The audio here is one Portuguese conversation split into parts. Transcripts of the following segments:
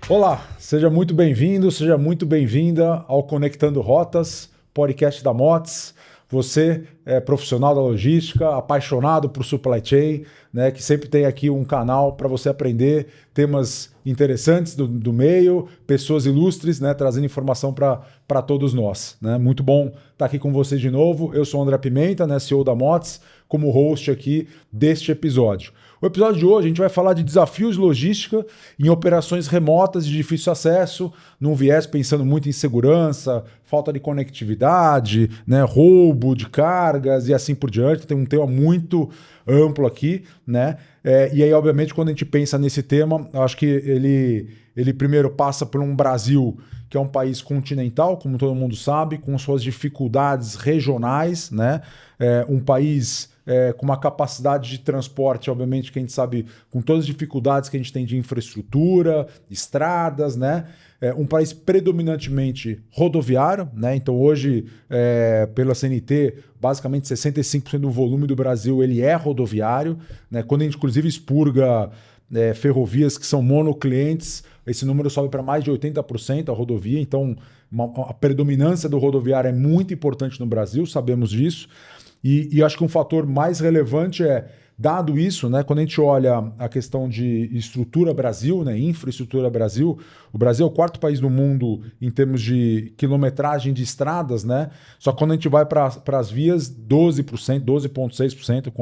Olá, seja muito bem-vindo, seja muito bem-vinda ao Conectando Rotas, podcast da Mots. Você é profissional da logística, apaixonado por supply chain, né, que sempre tem aqui um canal para você aprender temas interessantes do meio, pessoas ilustres, né, trazendo informação para todos nós. Né? Muito bom estar aqui com vocês de novo. Eu sou o André Pimenta, né, CEO da Mots, como host aqui deste episódio. O episódio de hoje a gente vai falar de desafios de logística em operações remotas de difícil acesso, num viés pensando muito em segurança, falta de conectividade, né, roubo de cargas e assim por diante. Tem um tema muito amplo aqui, né? E aí, obviamente, quando a gente pensa nesse tema, eu acho que ele primeiro passa por um Brasil que é um país continental, como todo mundo sabe, com suas dificuldades regionais, né? Um país com uma capacidade de transporte, obviamente, que a gente sabe, com todas as dificuldades que a gente tem de infraestrutura, estradas, né? Um país predominantemente rodoviário, né? Então hoje, pela CNT, basicamente 65% do volume do Brasil ele é rodoviário, né? Quando a gente inclusive expurga ferrovias que são monoclientes, esse número sobe para mais de 80% a rodovia, então a predominância do rodoviário é muito importante no Brasil, sabemos disso. E acho que um fator mais relevante dado isso, né, quando a gente olha a questão de estrutura Brasil, né, infraestrutura Brasil, o Brasil é o quarto país do mundo em termos de quilometragem de estradas, né? Só que quando a gente vai para as vias, 12%, 12,6%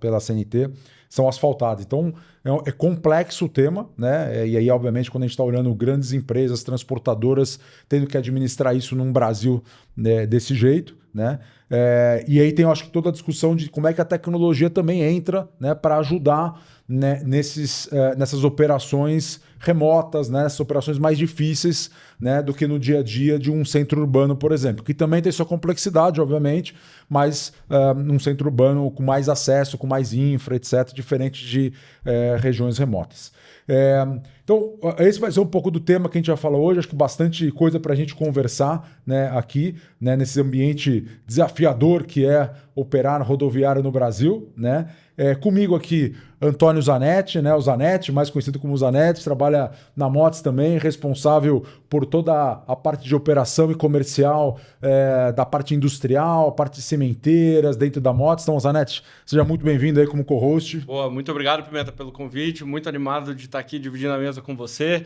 pela CNT são asfaltadas. Então, é complexo o tema, né? E aí, obviamente, quando a gente está olhando grandes empresas transportadoras tendo que administrar isso num Brasil, né, desse jeito, né? E aí tem, eu acho que toda a discussão de como é que a tecnologia também entra, né, para ajudar, né, nessas operações remotas, né, nessas operações mais difíceis, né, do que no dia a dia de um centro urbano, por exemplo, que também tem sua complexidade, obviamente, mas num centro urbano com mais acesso, com mais infra, etc., diferente de regiões remotas. Então, esse vai ser um pouco do tema que a gente vai falar hoje. Acho que bastante coisa para a gente conversar, né, aqui, né, nesse ambiente desafiador que é operar na rodoviária no Brasil, né? Comigo aqui, Antônio Zanetti, né? O Zanetti, mais conhecido como Zanetti, trabalha na Mots também, responsável por toda a parte de operação e comercial, da parte industrial, parte de cimenteiras dentro da Mots. Então, Zanetti, seja muito bem-vindo aí como co-host. Boa, muito obrigado, Pimenta, pelo convite. Muito animado de estar aqui dividindo a mesa com você.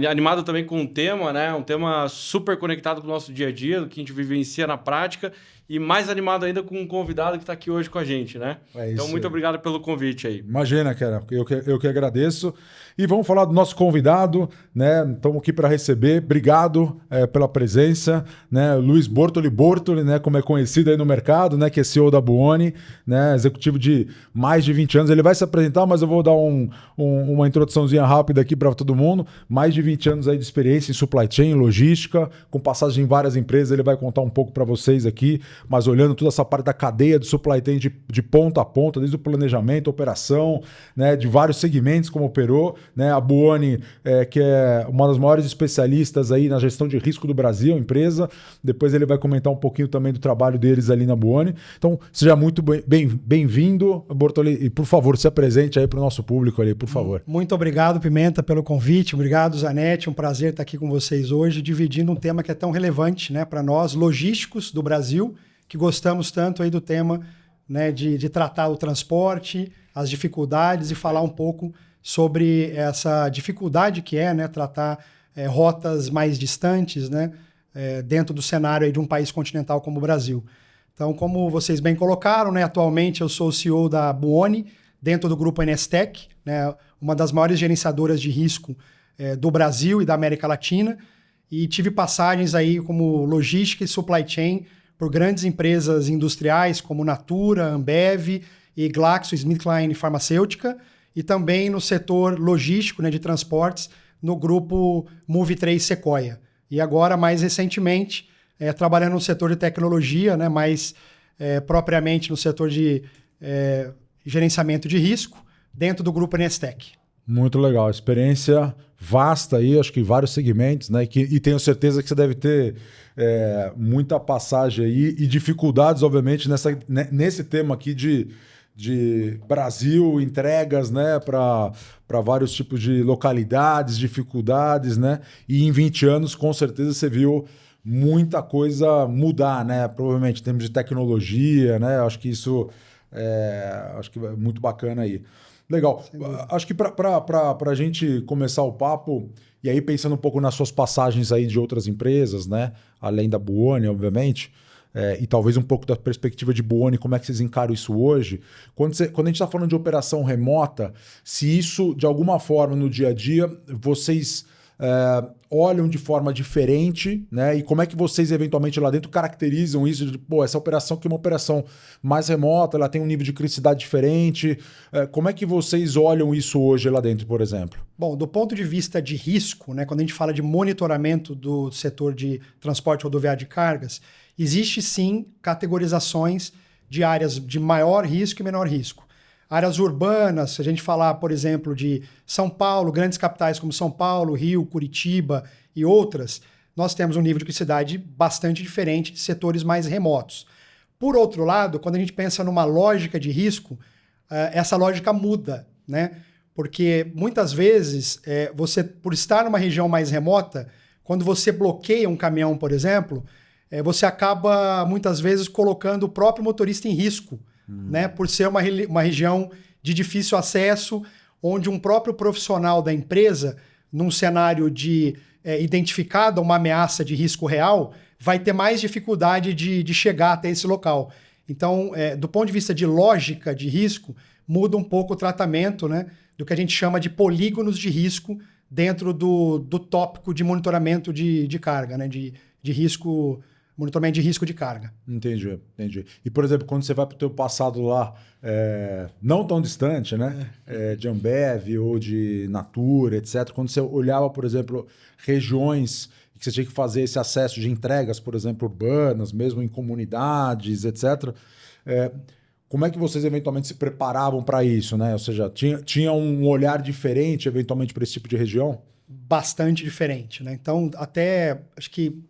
Animado também com o tema, né? Um tema super conectado com o nosso dia a dia, do que a gente vivencia na prática. E mais animado ainda com um convidado que está aqui hoje com a gente, né? Então, muito obrigado pelo convite aí. Imagina, cara, eu que agradeço. E vamos falar do nosso convidado, né? Estamos aqui para receber. Obrigado pela presença, né? Luiz Bortoli, né? Como é conhecido aí no mercado, né? Que é CEO da Buoni, né? Executivo de mais de 20 anos. Ele vai se apresentar, mas eu vou dar uma introduçãozinha rápida aqui para todo mundo. Mais de 20 anos aí de experiência em supply chain, logística, com passagem em várias empresas. Ele vai contar um pouco para vocês aqui, mas olhando toda essa parte da cadeia de supply chain de ponta a ponta, desde o planejamento, operação, né, de vários segmentos como operou, né, a Buoni, que é uma das maiores especialistas aí na gestão de risco do Brasil, empresa. Depois ele vai comentar um pouquinho também do trabalho deles ali na Buoni. Então, seja muito bem-vindo, Bortoli, e por favor, se apresente aí para o nosso público ali, por favor. Muito obrigado, Pimenta, pelo convite. Obrigado, Zanetti. Um prazer estar aqui com vocês hoje, dividindo um tema que é tão relevante, né, para nós, logísticos do Brasil, que gostamos tanto aí do tema, né, de tratar o transporte, as dificuldades e falar um pouco sobre essa dificuldade que é, né, tratar rotas mais distantes, né, dentro do cenário aí de um país continental como o Brasil. Então, como vocês bem colocaram, né, atualmente eu sou o CEO da Buoni, dentro do grupo Enestec, né, uma das maiores gerenciadoras de risco do Brasil e da América Latina, e tive passagens aí como logística e supply chain por grandes empresas industriais como Natura, Ambev e GlaxoSmithKline Farmacêutica, e também no setor logístico, né, de transportes no grupo Move3 Sequoia. E agora, mais recentemente, trabalhando no setor de tecnologia, né, mais propriamente no setor de gerenciamento de risco, dentro do grupo Enestec. Muito legal, experiência vasta aí, acho que vários segmentos, né? E tenho certeza que você deve ter muita passagem aí e dificuldades, obviamente, nesse tema aqui de de Brasil, entregas, né, para vários tipos de localidades, dificuldades, né? E em 20 anos, com certeza, você viu muita coisa mudar, né? Provavelmente em termos de tecnologia, né? Acho que isso acho que é muito bacana aí. Legal. Acho que para a gente começar o papo, e aí pensando um pouco nas suas passagens aí de outras empresas, né? Além da Buoni, obviamente, e talvez um pouco da perspectiva de Buoni, como é que vocês encaram isso hoje? Quando a gente está falando de operação remota, se isso, de alguma forma, no dia a dia, vocês olham de forma diferente, né? E como é que vocês, eventualmente, lá dentro, caracterizam isso de, pô, essa operação que é uma operação mais remota, ela tem um nível de criticidade diferente. Como é que vocês olham isso hoje lá dentro, por exemplo? Bom, do ponto de vista de risco, né, quando a gente fala de monitoramento do setor de transporte rodoviário de cargas, existe sim categorizações de áreas de maior risco e menor risco. Áreas urbanas, se a gente falar, por exemplo, de São Paulo, grandes capitais como São Paulo, Rio, Curitiba e outras, nós temos um nível de criticidade bastante diferente de setores mais remotos. Por outro lado, quando a gente pensa numa lógica de risco, essa lógica muda, né? Porque muitas vezes, você, por estar numa região mais remota, quando você bloqueia um caminhão, por exemplo, você acaba muitas vezes colocando o próprio motorista em risco, né? Por ser uma região de difícil acesso, onde um próprio profissional da empresa, num cenário de identificada uma ameaça de risco real, vai ter mais dificuldade de chegar até esse local. Então, do ponto de vista de lógica de risco, muda um pouco o tratamento, né, do que a gente chama de polígonos de risco dentro do tópico de monitoramento de carga, né, de risco. Monitoramento de risco de carga. Entendi. E, por exemplo, quando você vai para o teu passado lá, não tão distante, né? De Ambev ou de Natura, etc. Quando você olhava, por exemplo, regiões que você tinha que fazer esse acesso de entregas, por exemplo, urbanas, mesmo em comunidades, etc. Como é que vocês eventualmente se preparavam para isso, né? Ou seja, tinha um olhar diferente, eventualmente, para esse tipo de região? Bastante diferente, né? Então, até acho que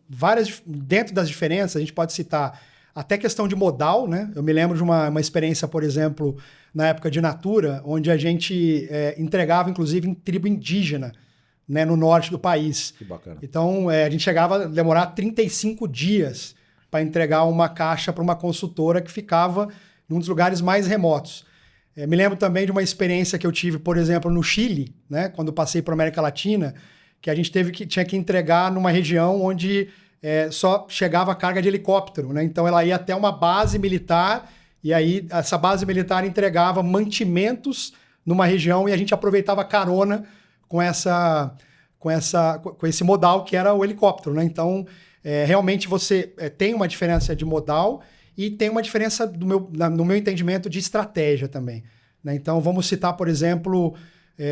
dentro das diferenças, a gente pode citar até questão de modal, né? Eu me lembro de uma experiência, por exemplo, na época de Natura, onde a gente entregava, inclusive, em tribo indígena, né, no norte do país. Que bacana. Então, a gente chegava a demorar 35 dias para entregar uma caixa para uma consultora que ficava num dos lugares mais remotos. Me lembro também de uma experiência que eu tive, por exemplo, no Chile, né, quando passei por América Latina, que a gente tinha que entregar numa região onde só chegava a carga de helicóptero, né? Então ela ia até uma base militar e aí essa base militar entregava mantimentos numa região e a gente aproveitava carona com esse modal que era o helicóptero, né? Então realmente você tem uma diferença de modal e tem uma diferença no meu entendimento de estratégia também, né? Então, vamos citar, por exemplo,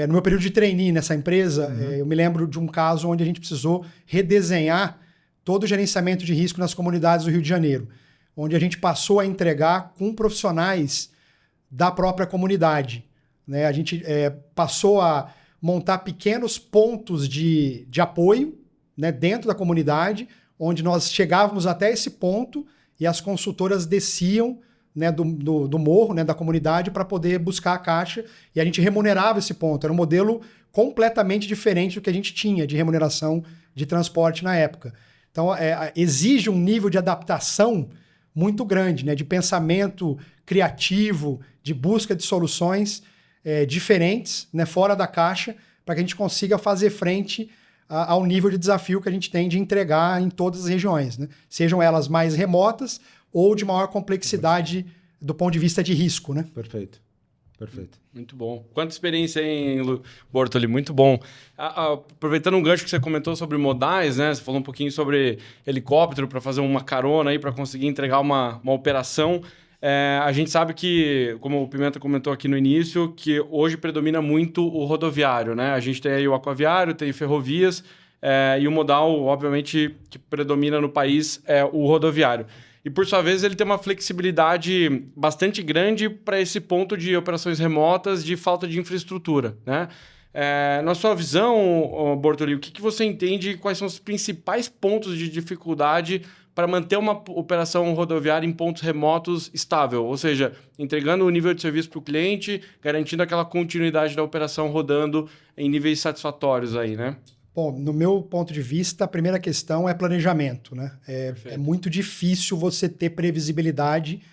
no meu período de trainee nessa empresa, eu me lembro de um caso onde a gente precisou redesenhar todo o gerenciamento de risco nas comunidades do Rio de Janeiro, onde a gente passou a entregar com profissionais da própria comunidade, né? A gente passou a montar pequenos pontos de apoio, né, dentro da comunidade, onde nós chegávamos até esse ponto e as consultoras desciam, né, do morro, né, da comunidade para poder buscar a caixa e a gente remunerava esse ponto. Era um modelo completamente diferente do que a gente tinha de remuneração de transporte na época. Então, exige um nível de adaptação muito grande, né, de pensamento criativo, de busca de soluções diferentes, né, fora da caixa, para que a gente consiga fazer frente ao nível de desafio que a gente tem de entregar em todas as regiões, né? Sejam elas mais remotas ou de maior complexidade do ponto de vista de risco, né? Perfeito. Muito bom. Quanta experiência, hein, Bortoli? Muito bom. Aproveitando um gancho que você comentou sobre modais, né? Você falou um pouquinho sobre helicóptero para fazer uma carona aí para conseguir entregar uma operação. A gente sabe que, como o Pimenta comentou aqui no início, que hoje predomina muito o rodoviário, né? A gente tem aí o aquaviário, tem ferrovias, e o modal, obviamente, que predomina no país é o rodoviário. E, por sua vez, ele tem uma flexibilidade bastante grande para esse ponto de operações remotas, de falta de infraestrutura, né? Na sua visão, Bortoli, o que você entende, quais são os principais pontos de dificuldade para manter uma operação rodoviária em pontos remotos estável, ou seja, entregando o nível de serviço para o cliente, garantindo aquela continuidade da operação rodando em níveis satisfatórios aí, né? Bom, no meu ponto de vista, a primeira questão é planejamento, né? É muito difícil você ter previsibilidade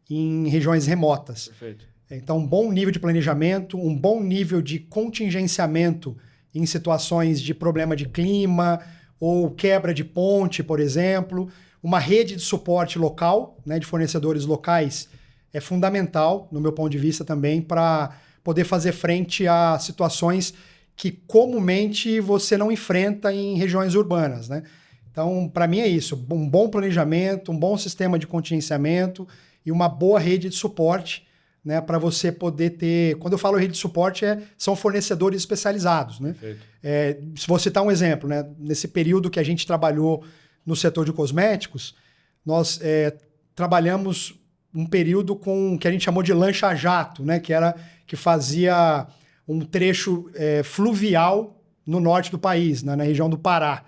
em regiões remotas. Perfeito. Então, um bom nível de planejamento, um bom nível de contingenciamento em situações de problema de clima ou quebra de ponte, por exemplo. Uma rede de suporte local, né, de fornecedores locais, é fundamental, no meu ponto de vista também, para poder fazer frente a situações que comumente você não enfrenta em regiões urbanas, né? Então, para mim é isso, um bom planejamento, um bom sistema de contingenciamento e uma boa rede de suporte, né, para você poder ter... Quando eu falo rede de suporte, são fornecedores especializados, né? Se vou citar um exemplo, né? Nesse período que a gente trabalhou no setor de cosméticos, nós trabalhamos um período com o que a gente chamou de lancha-jato, né? Que fazia um trecho fluvial no norte do país, né? Na região do Pará,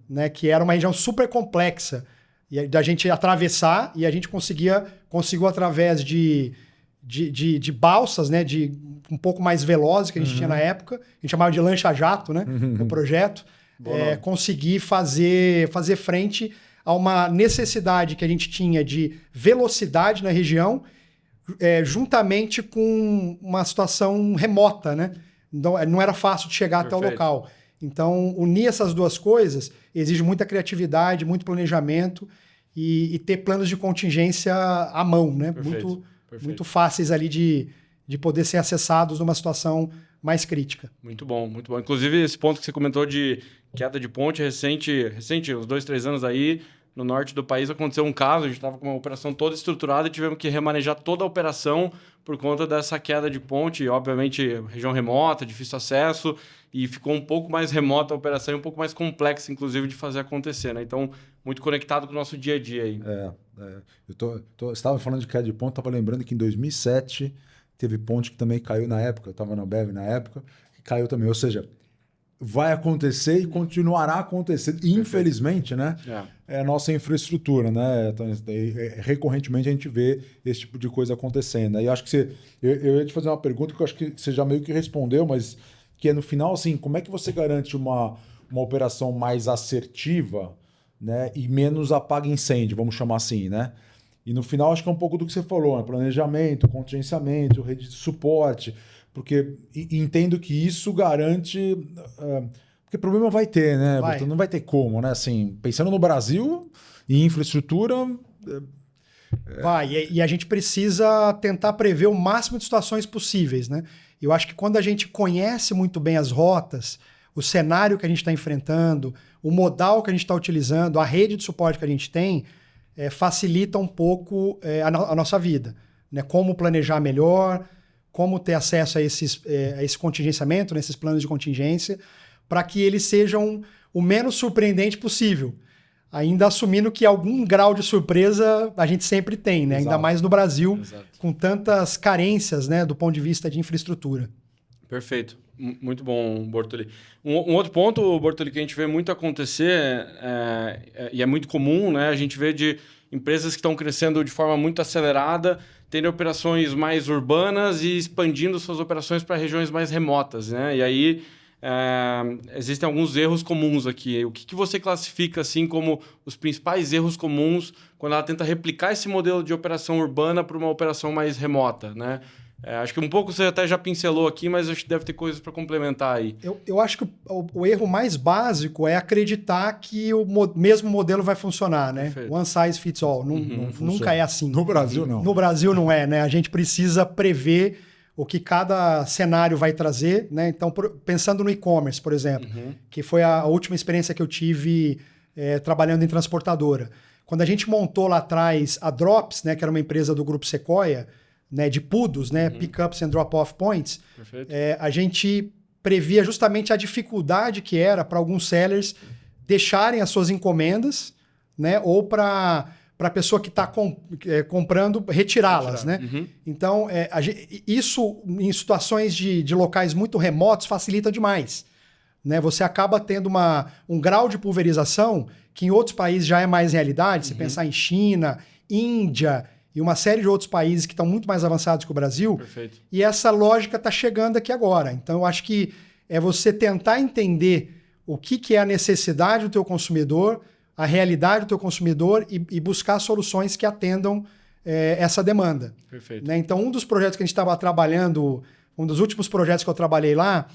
né? Que era uma região super complexa e da gente atravessar, e a gente conseguiu através de balsas, né? Um pouco mais velozes que a gente tinha na época, a gente chamava de lancha-jato, né? No projeto, conseguir fazer frente a uma necessidade que a gente tinha de velocidade na região, juntamente com uma situação remota, né? Então, não era fácil de chegar até o local. Então, unir essas duas coisas exige muita criatividade, muito planejamento e ter planos de contingência à mão, né? Muito fáceis ali de poder ser acessados numa situação mais crítica. Muito bom, muito bom. Inclusive, esse ponto que você comentou de queda de ponte recente, uns 2, 3 anos aí, no norte do país aconteceu um caso, a gente estava com uma operação toda estruturada e tivemos que remanejar toda a operação por conta dessa queda de ponte, obviamente região remota, difícil acesso, e ficou um pouco mais remota a operação e um pouco mais complexa, inclusive, de fazer acontecer, né? Então, muito conectado com o nosso dia a dia aí. Eu estava falando de queda de ponte, estava lembrando que em 2007 teve ponte que também caiu na época, eu estava na Bev na época, que caiu também, ou seja... vai acontecer e continuará acontecendo. Infelizmente, né? É a nossa infraestrutura, né? Então, recorrentemente a gente vê esse tipo de coisa acontecendo. E acho que eu ia te fazer uma pergunta que eu acho que você já meio que respondeu, mas que é no final, assim, como é que você garante uma operação mais assertiva, né? E menos apaga incêndio, vamos chamar assim, né? E no final acho que é um pouco do que você falou, né? Planejamento, contingenciamento, rede de suporte... Porque entendo que isso garante... porque problema vai ter, né? Não vai ter como, né? Assim, pensando no Brasil e infraestrutura... E a gente precisa tentar prever o máximo de situações possíveis, né? Eu acho que quando a gente conhece muito bem as rotas, o cenário que a gente está enfrentando, o modal que a gente está utilizando, a rede de suporte que a gente tem, facilita um pouco a nossa vida, né? Como planejar melhor... como ter acesso a esse contingenciamento, nesses planos de contingência, para que eles sejam o menos surpreendente possível. Ainda assumindo que algum grau de surpresa a gente sempre tem, né? Ainda mais no Brasil, com tantas carências, né, do ponto de vista de infraestrutura. Perfeito. Muito bom, Bortoli. Um outro ponto, Bortoli, que a gente vê muito acontecer, e é muito comum, né? A gente vê de empresas que estão crescendo de forma muito acelerada, tendo operações mais urbanas e expandindo suas operações para regiões mais remotas, né? E aí existem alguns erros comuns aqui. O que você classifica assim como os principais erros comuns quando ela tenta replicar esse modelo de operação urbana para uma operação mais remota, né? Acho que um pouco você até já pincelou aqui, mas acho que deve ter coisas para complementar aí. Eu acho que o erro mais básico é acreditar que o mesmo modelo vai funcionar, né? Perfeito. One size fits all. Nunca é assim. No Brasil, não. No Brasil não é, né? A gente precisa prever o que cada cenário vai trazer, né? Então, pensando no e-commerce, por exemplo, que foi a última experiência que eu tive trabalhando em transportadora. Quando a gente montou lá atrás a Drops, né? Que era uma empresa do Grupo Sequoia, né, de PUDOs, né, Pickups and Drop-Off Points, a gente previa justamente a dificuldade que era para alguns sellers deixarem as suas encomendas, né, ou para a pessoa que está comprando retirá-las. Né? Então, isso em situações de locais muito remotos facilita demais. né, você acaba tendo um grau de pulverização que em outros países já é mais realidade. Se pensar em China, Índia e uma série de outros países que estão muito mais avançados que o Brasil. Perfeito. E essa lógica está chegando aqui agora. Então, eu acho que é você tentar entender o que é a necessidade do teu consumidor, a realidade do teu consumidor e buscar soluções que atendam essa demanda. Perfeito. Né? Então, um dos projetos que a gente estava trabalhando, um dos últimos projetos que eu trabalhei lá,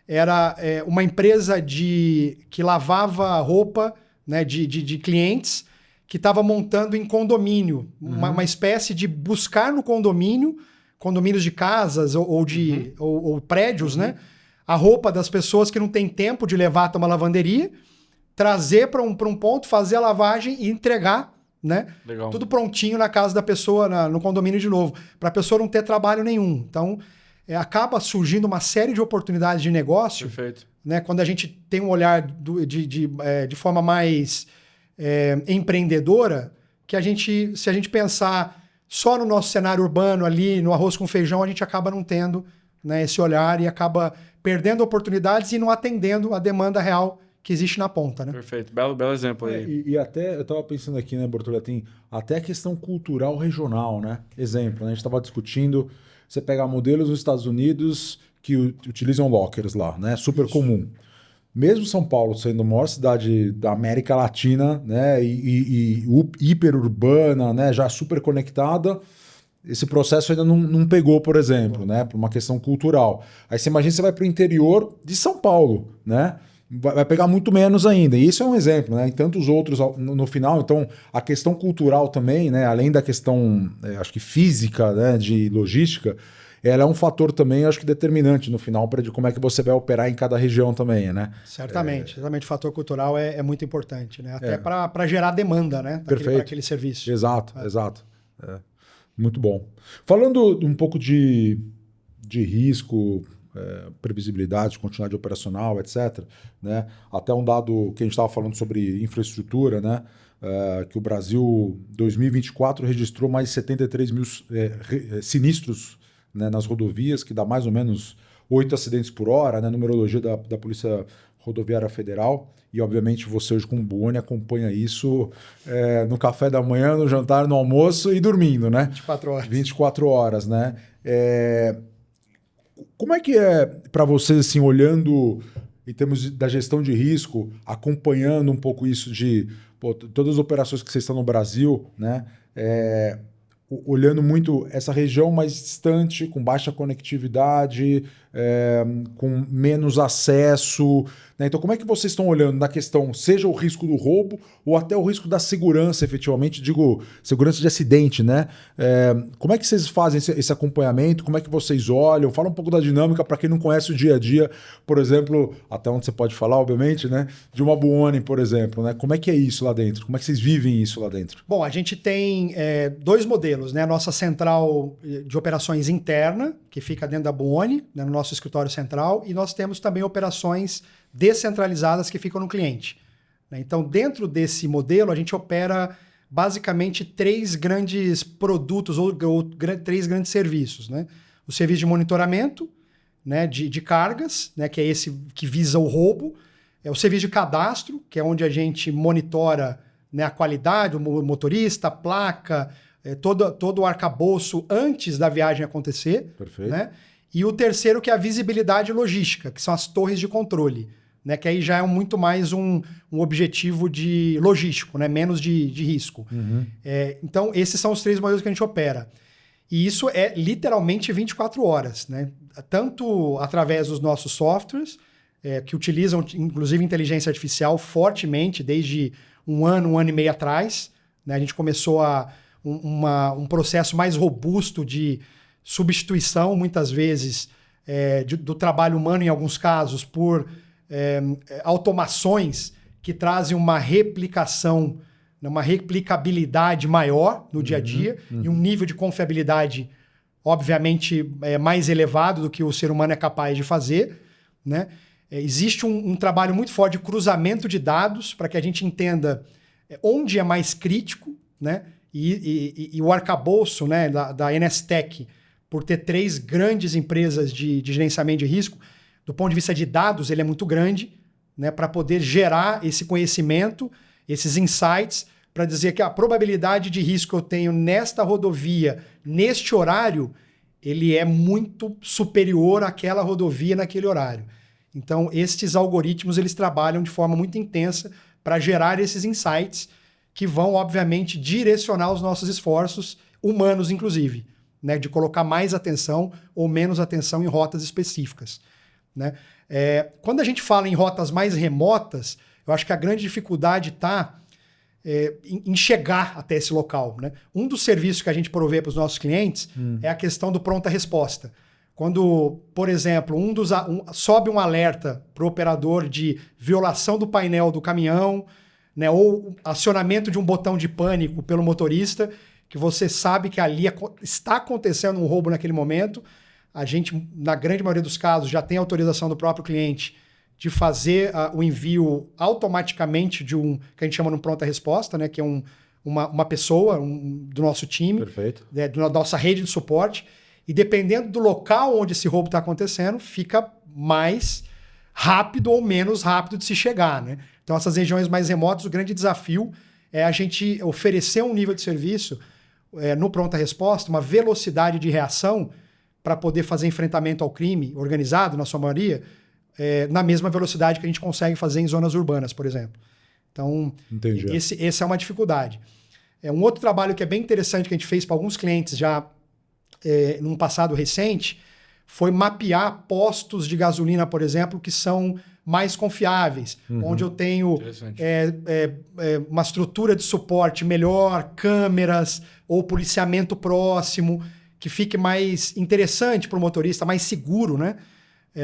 era uma empresa que lavava roupa, né, de clientes que estava montando em condomínio, uma espécie de buscar no condomínios de casas ou prédios, né, a roupa das pessoas que não têm tempo de levar até uma lavanderia, trazer para um ponto, fazer a lavagem e entregar, né, tudo prontinho na casa da pessoa, no condomínio de novo, para a pessoa não ter trabalho nenhum. Então, acaba surgindo uma série de oportunidades de negócio. Perfeito. Né, quando a gente tem um olhar de forma mais empreendedora, que se a gente pensar só no nosso cenário urbano ali, no arroz com feijão, a gente acaba não tendo, né, esse olhar e acaba perdendo oportunidades e não atendendo a demanda real que existe na ponta. Né? Perfeito. Belo exemplo aí. E até, eu estava pensando aqui, né, Bortoletin, até a questão cultural regional, né? Exemplo, né, a gente estava discutindo, você pega modelos nos Estados Unidos que utilizam lockers lá, né? Super comum. Mesmo São Paulo sendo a maior cidade da América Latina, né, e hiperurbana, né, já super conectada, esse processo ainda não pegou, por exemplo, né, por uma questão cultural. Aí você imagina que você vai para o interior de São Paulo, né? Vai pegar muito menos ainda. E isso é um exemplo, né? E tantos outros no final. Então, a questão cultural também, né, além da questão, acho que física, né, de logística, ela é um fator também, acho que determinante no final de como é que você vai operar em cada região também, né? Certamente. Certamente o fator cultural é muito importante, né? Até para gerar demanda, né? Para aquele serviço. Exato, exato. Muito bom. Falando um pouco de risco, previsibilidade, continuidade operacional, etc., né? Até um dado que a gente estava falando sobre infraestrutura, né? Que o Brasil, 2024, registrou mais de 73 mil sinistros, né, nas rodovias, que dá mais ou menos 8 acidentes por hora, né, numerologia da Polícia Rodoviária Federal. E, obviamente, você hoje com o Buoni acompanha isso no café da manhã, no jantar, no almoço e dormindo, né? 24 horas. 24 horas, né? Como é que é para vocês, assim, olhando em termos da gestão de risco, acompanhando um pouco isso de todas as operações que vocês estão no Brasil, né? Olhando muito essa região mais distante, com baixa conectividade, com menos acesso, né? Então, como é que vocês estão olhando na questão, seja o risco do roubo ou até o risco da segurança, efetivamente, digo, segurança de acidente, né? Como é que vocês fazem esse acompanhamento? Como é que vocês olham? Fala um pouco da dinâmica para quem não conhece o dia a dia, por exemplo, até onde você pode falar, obviamente, né? De uma Buoni, por exemplo, né? Como é que é isso lá dentro? Como é que vocês vivem isso lá dentro? Bom, a gente tem 2 modelos, né? A nossa central de operações interna, que fica dentro da Buoni, né, no nosso escritório central, e nós temos também operações descentralizadas que ficam no cliente. Né? Então, dentro desse modelo, a gente opera basicamente 3 grandes produtos ou 3 grandes serviços. Né? O serviço de monitoramento, né, de cargas, né, que é esse que visa o roubo. O serviço de cadastro, que é onde a gente monitora, né, a qualidade, o motorista, a placa, todo o arcabouço antes da viagem acontecer. Perfeito. Né? E o terceiro, que é a visibilidade logística, que são as torres de controle, né? Que aí já é muito mais um objetivo de logístico, né? Menos de risco. Uhum. Então, esses são os 3 modelos que a gente opera. E isso é literalmente 24 horas, né? Tanto através dos nossos softwares, que utilizam, inclusive, inteligência artificial fortemente desde um ano e meio atrás. Né? A gente começou um processo mais robusto de substituição, muitas vezes, do trabalho humano, em alguns casos, por automações que trazem uma replicação, uma replicabilidade maior no dia a dia e um nível de confiabilidade, obviamente, mais elevado do que o ser humano é capaz de fazer. Né? Existe um trabalho muito forte de cruzamento de dados para que a gente entenda onde é mais crítico, né? E o arcabouço, né, da NSTech, por ter 3 grandes empresas de gerenciamento de risco, do ponto de vista de dados, ele é muito grande. né, para poder gerar esse conhecimento, esses insights, para dizer que a probabilidade de risco que eu tenho nesta rodovia, neste horário, ele é muito superior àquela rodovia naquele horário. Então, estes algoritmos eles trabalham de forma muito intensa para gerar esses insights que vão, obviamente, direcionar os nossos esforços, humanos inclusive, né, de colocar mais atenção ou menos atenção em rotas específicas, né? Quando a gente fala em rotas mais remotas, eu acho que a grande dificuldade está em chegar até esse local, né? Um dos serviços que a gente provê para os nossos clientes é a questão do pronta resposta. Quando, por exemplo, sobe um alerta para o operador de violação do painel do caminhão, né, ou acionamento de um botão de pânico pelo motorista, que você sabe que ali está acontecendo um roubo naquele momento, a gente, na grande maioria dos casos, já tem autorização do próprio cliente de fazer o envio automaticamente de que a gente chama de pronta resposta, né, que é uma pessoa do nosso time, da nossa rede de suporte, e dependendo do local onde esse roubo está acontecendo, fica mais rápido ou menos rápido de se chegar, né? Então, essas regiões mais remotas, o grande desafio é a gente oferecer um nível de serviço no pronta resposta, uma velocidade de reação para poder fazer enfrentamento ao crime organizado, na sua maioria, na mesma velocidade que a gente consegue fazer em zonas urbanas, por exemplo. Então, essa é uma dificuldade. Um outro trabalho que é bem interessante que a gente fez para alguns clientes já num passado recente foi mapear postos de gasolina, por exemplo, que são mais confiáveis, onde eu tenho uma estrutura de suporte melhor, câmeras ou policiamento próximo, que fique mais interessante para o motorista, mais seguro, né?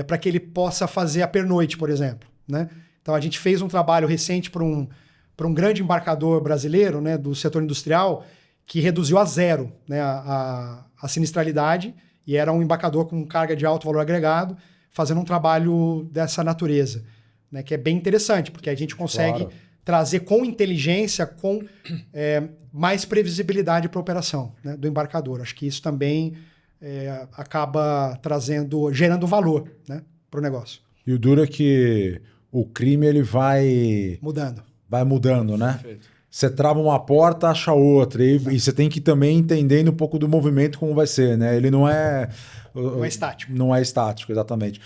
Para que ele possa fazer a pernoite, por exemplo, né? Então, a gente fez um trabalho recente para um grande embarcador brasileiro, né, do setor industrial, que reduziu a zero, né, a sinistralidade, e era um embarcador com carga de alto valor agregado, fazendo um trabalho dessa natureza, né, que é bem interessante, porque a gente consegue trazer com inteligência, com mais previsibilidade para a operação, né, do embarcador. Acho que isso também acaba gerando valor, né, para o negócio. E o duro é que o crime ele vai mudando, né? Perfeito. Você trava uma porta, acha outra. E você tem que também entender um pouco do movimento como vai ser, né? Ele não é... Não é estático. Não é estático, exatamente.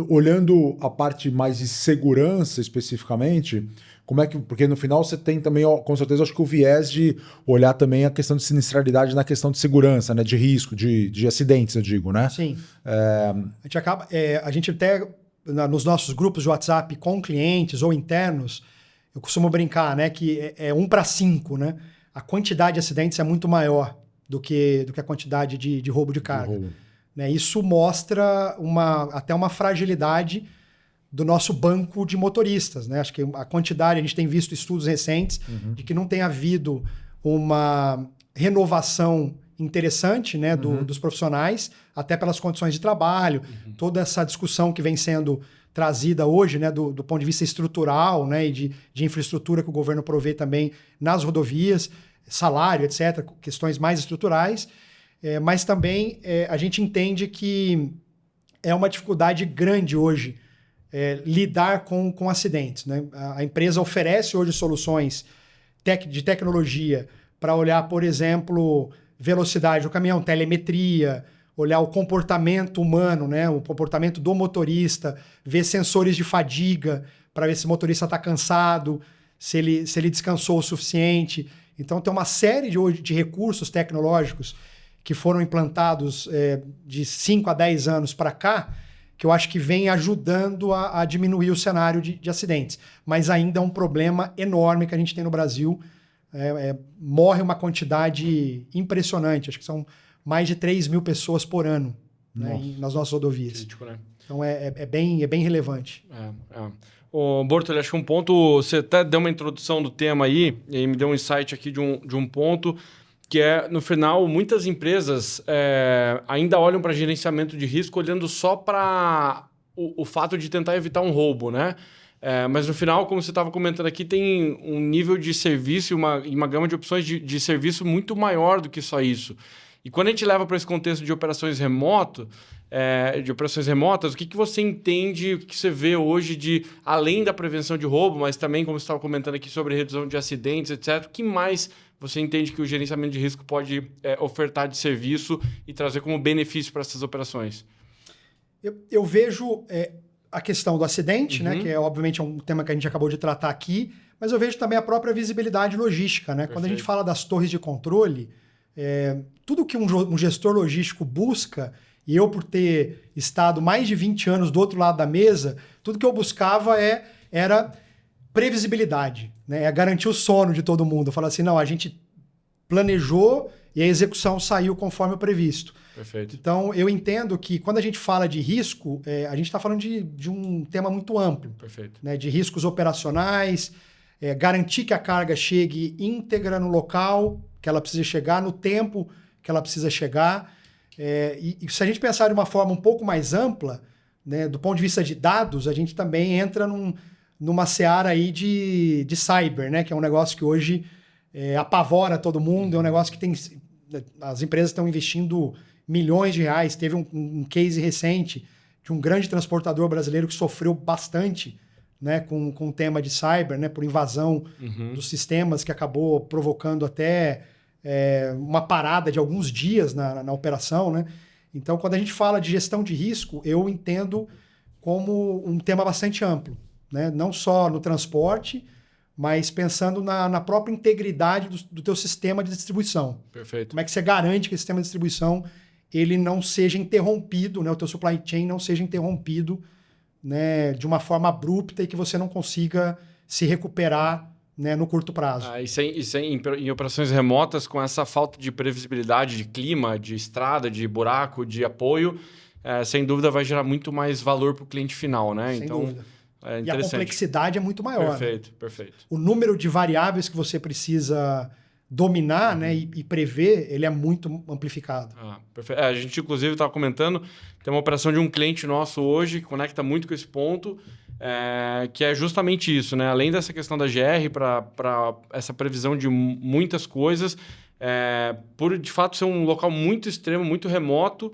Olhando a parte mais de segurança especificamente, como é que... Porque no final você tem também, com certeza, acho que o viés de olhar também a questão de sinistralidade na questão de segurança, né? De risco, de acidentes, eu digo, né? Sim. A gente até, nos nossos grupos de WhatsApp com clientes ou internos, eu costumo brincar, né, que é 1 para 5, né? A quantidade de acidentes é muito maior do que a quantidade de roubo de carga. Né? Isso mostra até uma fragilidade do nosso banco de motoristas, né? Acho que a quantidade, a gente tem visto estudos recentes de que não tem havido uma renovação interessante, né, dos profissionais, até pelas condições de trabalho, toda essa discussão que vem sendo trazida hoje, né, do ponto de vista estrutural, né, e de infraestrutura que o governo provê também nas rodovias, salário, etc., questões mais estruturais, mas também a gente entende que é uma dificuldade grande hoje lidar com acidentes, né? A empresa oferece hoje soluções de tecnologia para olhar, por exemplo, velocidade do caminhão, telemetria, olhar o comportamento humano, né? O comportamento do motorista, ver sensores de fadiga para ver se o motorista está cansado, se ele descansou o suficiente. Então, tem uma série de recursos tecnológicos que foram implantados de 5 a 10 anos para cá, que eu acho que vem ajudando a diminuir o cenário de acidentes. Mas ainda é um problema enorme que a gente tem no Brasil. Morre uma quantidade impressionante. Acho que são mais de 3 mil pessoas por ano, né, nas nossas rodovias. Crítico, né? Então é bem relevante. Ô, Bortoli, acho que um ponto... Você até deu uma introdução do tema aí, e aí me deu um insight aqui de um ponto, que é, no final, muitas empresas ainda olham para gerenciamento de risco olhando só para o fato de tentar evitar um roubo, né? Mas no final, como você estava comentando aqui, tem um nível de serviço e uma gama de opções de serviço muito maior do que só isso. E quando a gente leva para esse contexto de operações remotas, o que você entende, o que você vê hoje de, além da prevenção de roubo, mas também, como você estava comentando aqui, sobre redução de acidentes, etc., o que mais você entende que o gerenciamento de risco pode ofertar de serviço e trazer como benefício para essas operações? Eu vejo a questão do acidente, né, que obviamente é um tema que a gente acabou de tratar aqui, mas eu vejo também a própria visibilidade logística. Né? Quando a gente fala das torres de controle, tudo que um gestor logístico busca, e eu por ter estado mais de 20 anos do outro lado da mesa, tudo que eu buscava era previsibilidade, né? É garantir o sono de todo mundo. Falar assim, não, a gente planejou e a execução saiu conforme o previsto. Perfeito. Então, eu entendo que quando a gente fala de risco, a gente está falando de um tema muito amplo. Perfeito. Né? De riscos operacionais, garantir que a carga chegue íntegra no local que ela precisa chegar, no tempo que ela precisa chegar. E se a gente pensar de uma forma um pouco mais ampla, né, do ponto de vista de dados, a gente também entra numa seara aí de cyber, né, que é um negócio que hoje apavora todo mundo, é um negócio que as empresas estão investindo milhões de reais. Teve um case recente de um grande transportador brasileiro que sofreu bastante, né, com o tema de cyber, né, por invasão dos sistemas, que acabou provocando até uma parada de alguns dias na operação. Né? Então, quando a gente fala de gestão de risco, eu entendo como um tema bastante amplo, né? Não só no transporte, mas pensando na própria integridade do teu sistema de distribuição. Perfeito. Como é que você garante que o sistema de distribuição ele não seja interrompido, né? O teu supply chain não seja interrompido, né, de uma forma abrupta e que você não consiga se recuperar, né, no curto prazo. Em operações remotas, com essa falta de previsibilidade de clima, de estrada, de buraco, de apoio, sem dúvida vai gerar muito mais valor para o cliente final, né? Sem então, dúvida. E a complexidade é muito maior. Perfeito, né? Perfeito. O número de variáveis que você precisa dominar, né, e prever, ele é muito amplificado. Perfeito. A gente, inclusive, estava comentando, tem uma operação de um cliente nosso hoje que conecta muito com esse ponto, que é justamente isso, né? Além dessa questão da GR, para essa previsão de muitas coisas, por de fato ser um local muito extremo, muito remoto,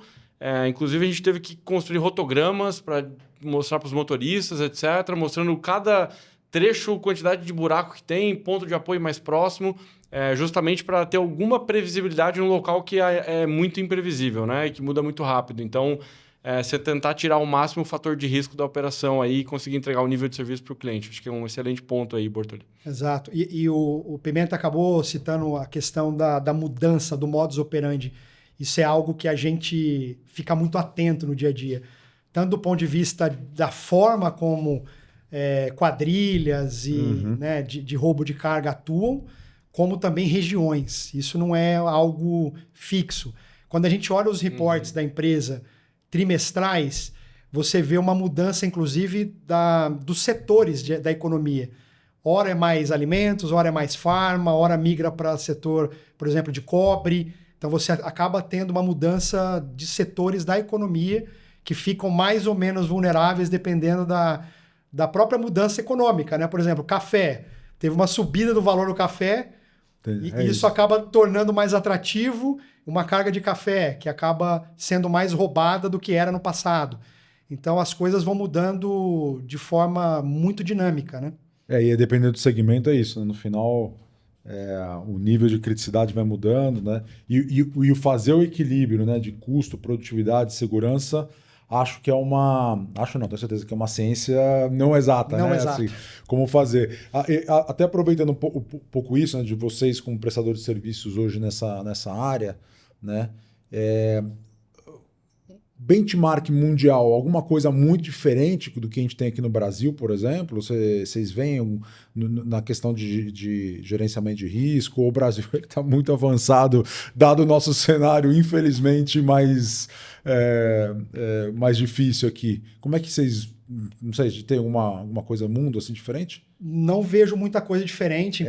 inclusive a gente teve que construir rotogramas para mostrar para os motoristas, etc., mostrando cada trecho, quantidade de buraco que tem, ponto de apoio mais próximo, justamente para ter alguma previsibilidade num local que é muito imprevisível, né? E que muda muito rápido. Então, você tentar tirar o máximo o fator de risco da operação aí e conseguir entregar o nível de serviço para o cliente. Acho que é um excelente ponto aí, Bortoli. Exato. E o Pimenta acabou citando a questão da mudança do modus operandi. Isso é algo que a gente fica muito atento no dia a dia. Tanto do ponto de vista da forma como quadrilhas e né, de roubo de carga atuam, como também regiões. Isso não é algo fixo. Quando a gente olha os reportes da empresa trimestrais, você vê uma mudança, inclusive, dos setores da economia. Ora é mais alimentos, ora é mais farma, ora migra para setor, por exemplo, de cobre. Então, você acaba tendo uma mudança de setores da economia que ficam mais ou menos vulneráveis dependendo da própria mudança econômica. Né? Por exemplo, café. Teve uma subida do valor do café e isso acaba tornando mais atrativo uma carga de café, que acaba sendo mais roubada do que era no passado. Então, as coisas vão mudando de forma muito dinâmica, né? E dependendo do segmento, é isso. Né? No final, o nível de criticidade vai mudando, né? E o fazer o equilíbrio, né, de custo, produtividade, segurança, acho que é uma... Acho não, tenho certeza que é uma ciência não exata, não né? Exato. Assim, como fazer. Até aproveitando um pouco isso, né, de vocês como prestadores de serviços hoje nessa área, né? Benchmark mundial, alguma coisa muito diferente do que a gente tem aqui no Brasil, por exemplo? Vocês veem na questão de gerenciamento de risco? O Brasil está muito avançado, dado o nosso cenário, infelizmente, mais difícil aqui. Como é que vocês... Não sei, tem alguma coisa mundo assim diferente? Não vejo muita coisa diferente.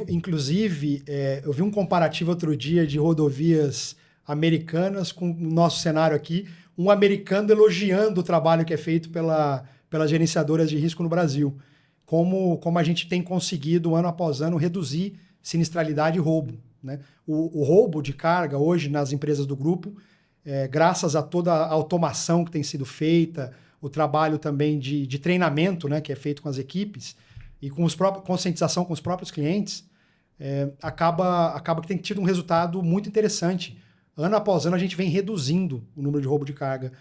Inclusive, eu vi um comparativo outro dia de rodovias americanas com o nosso cenário aqui. Um americano elogiando o trabalho que é feito pelas gerenciadoras de risco no Brasil. Como a gente tem conseguido, ano após ano, reduzir sinistralidade e roubo. né? O roubo de carga hoje nas empresas do grupo, graças a toda a automação que tem sido feita, o trabalho também de treinamento, né, que é feito com as equipes e com conscientização com os próprios clientes, acaba que tem tido um resultado muito interessante. Ano após ano a gente vem reduzindo o número de roubo de carga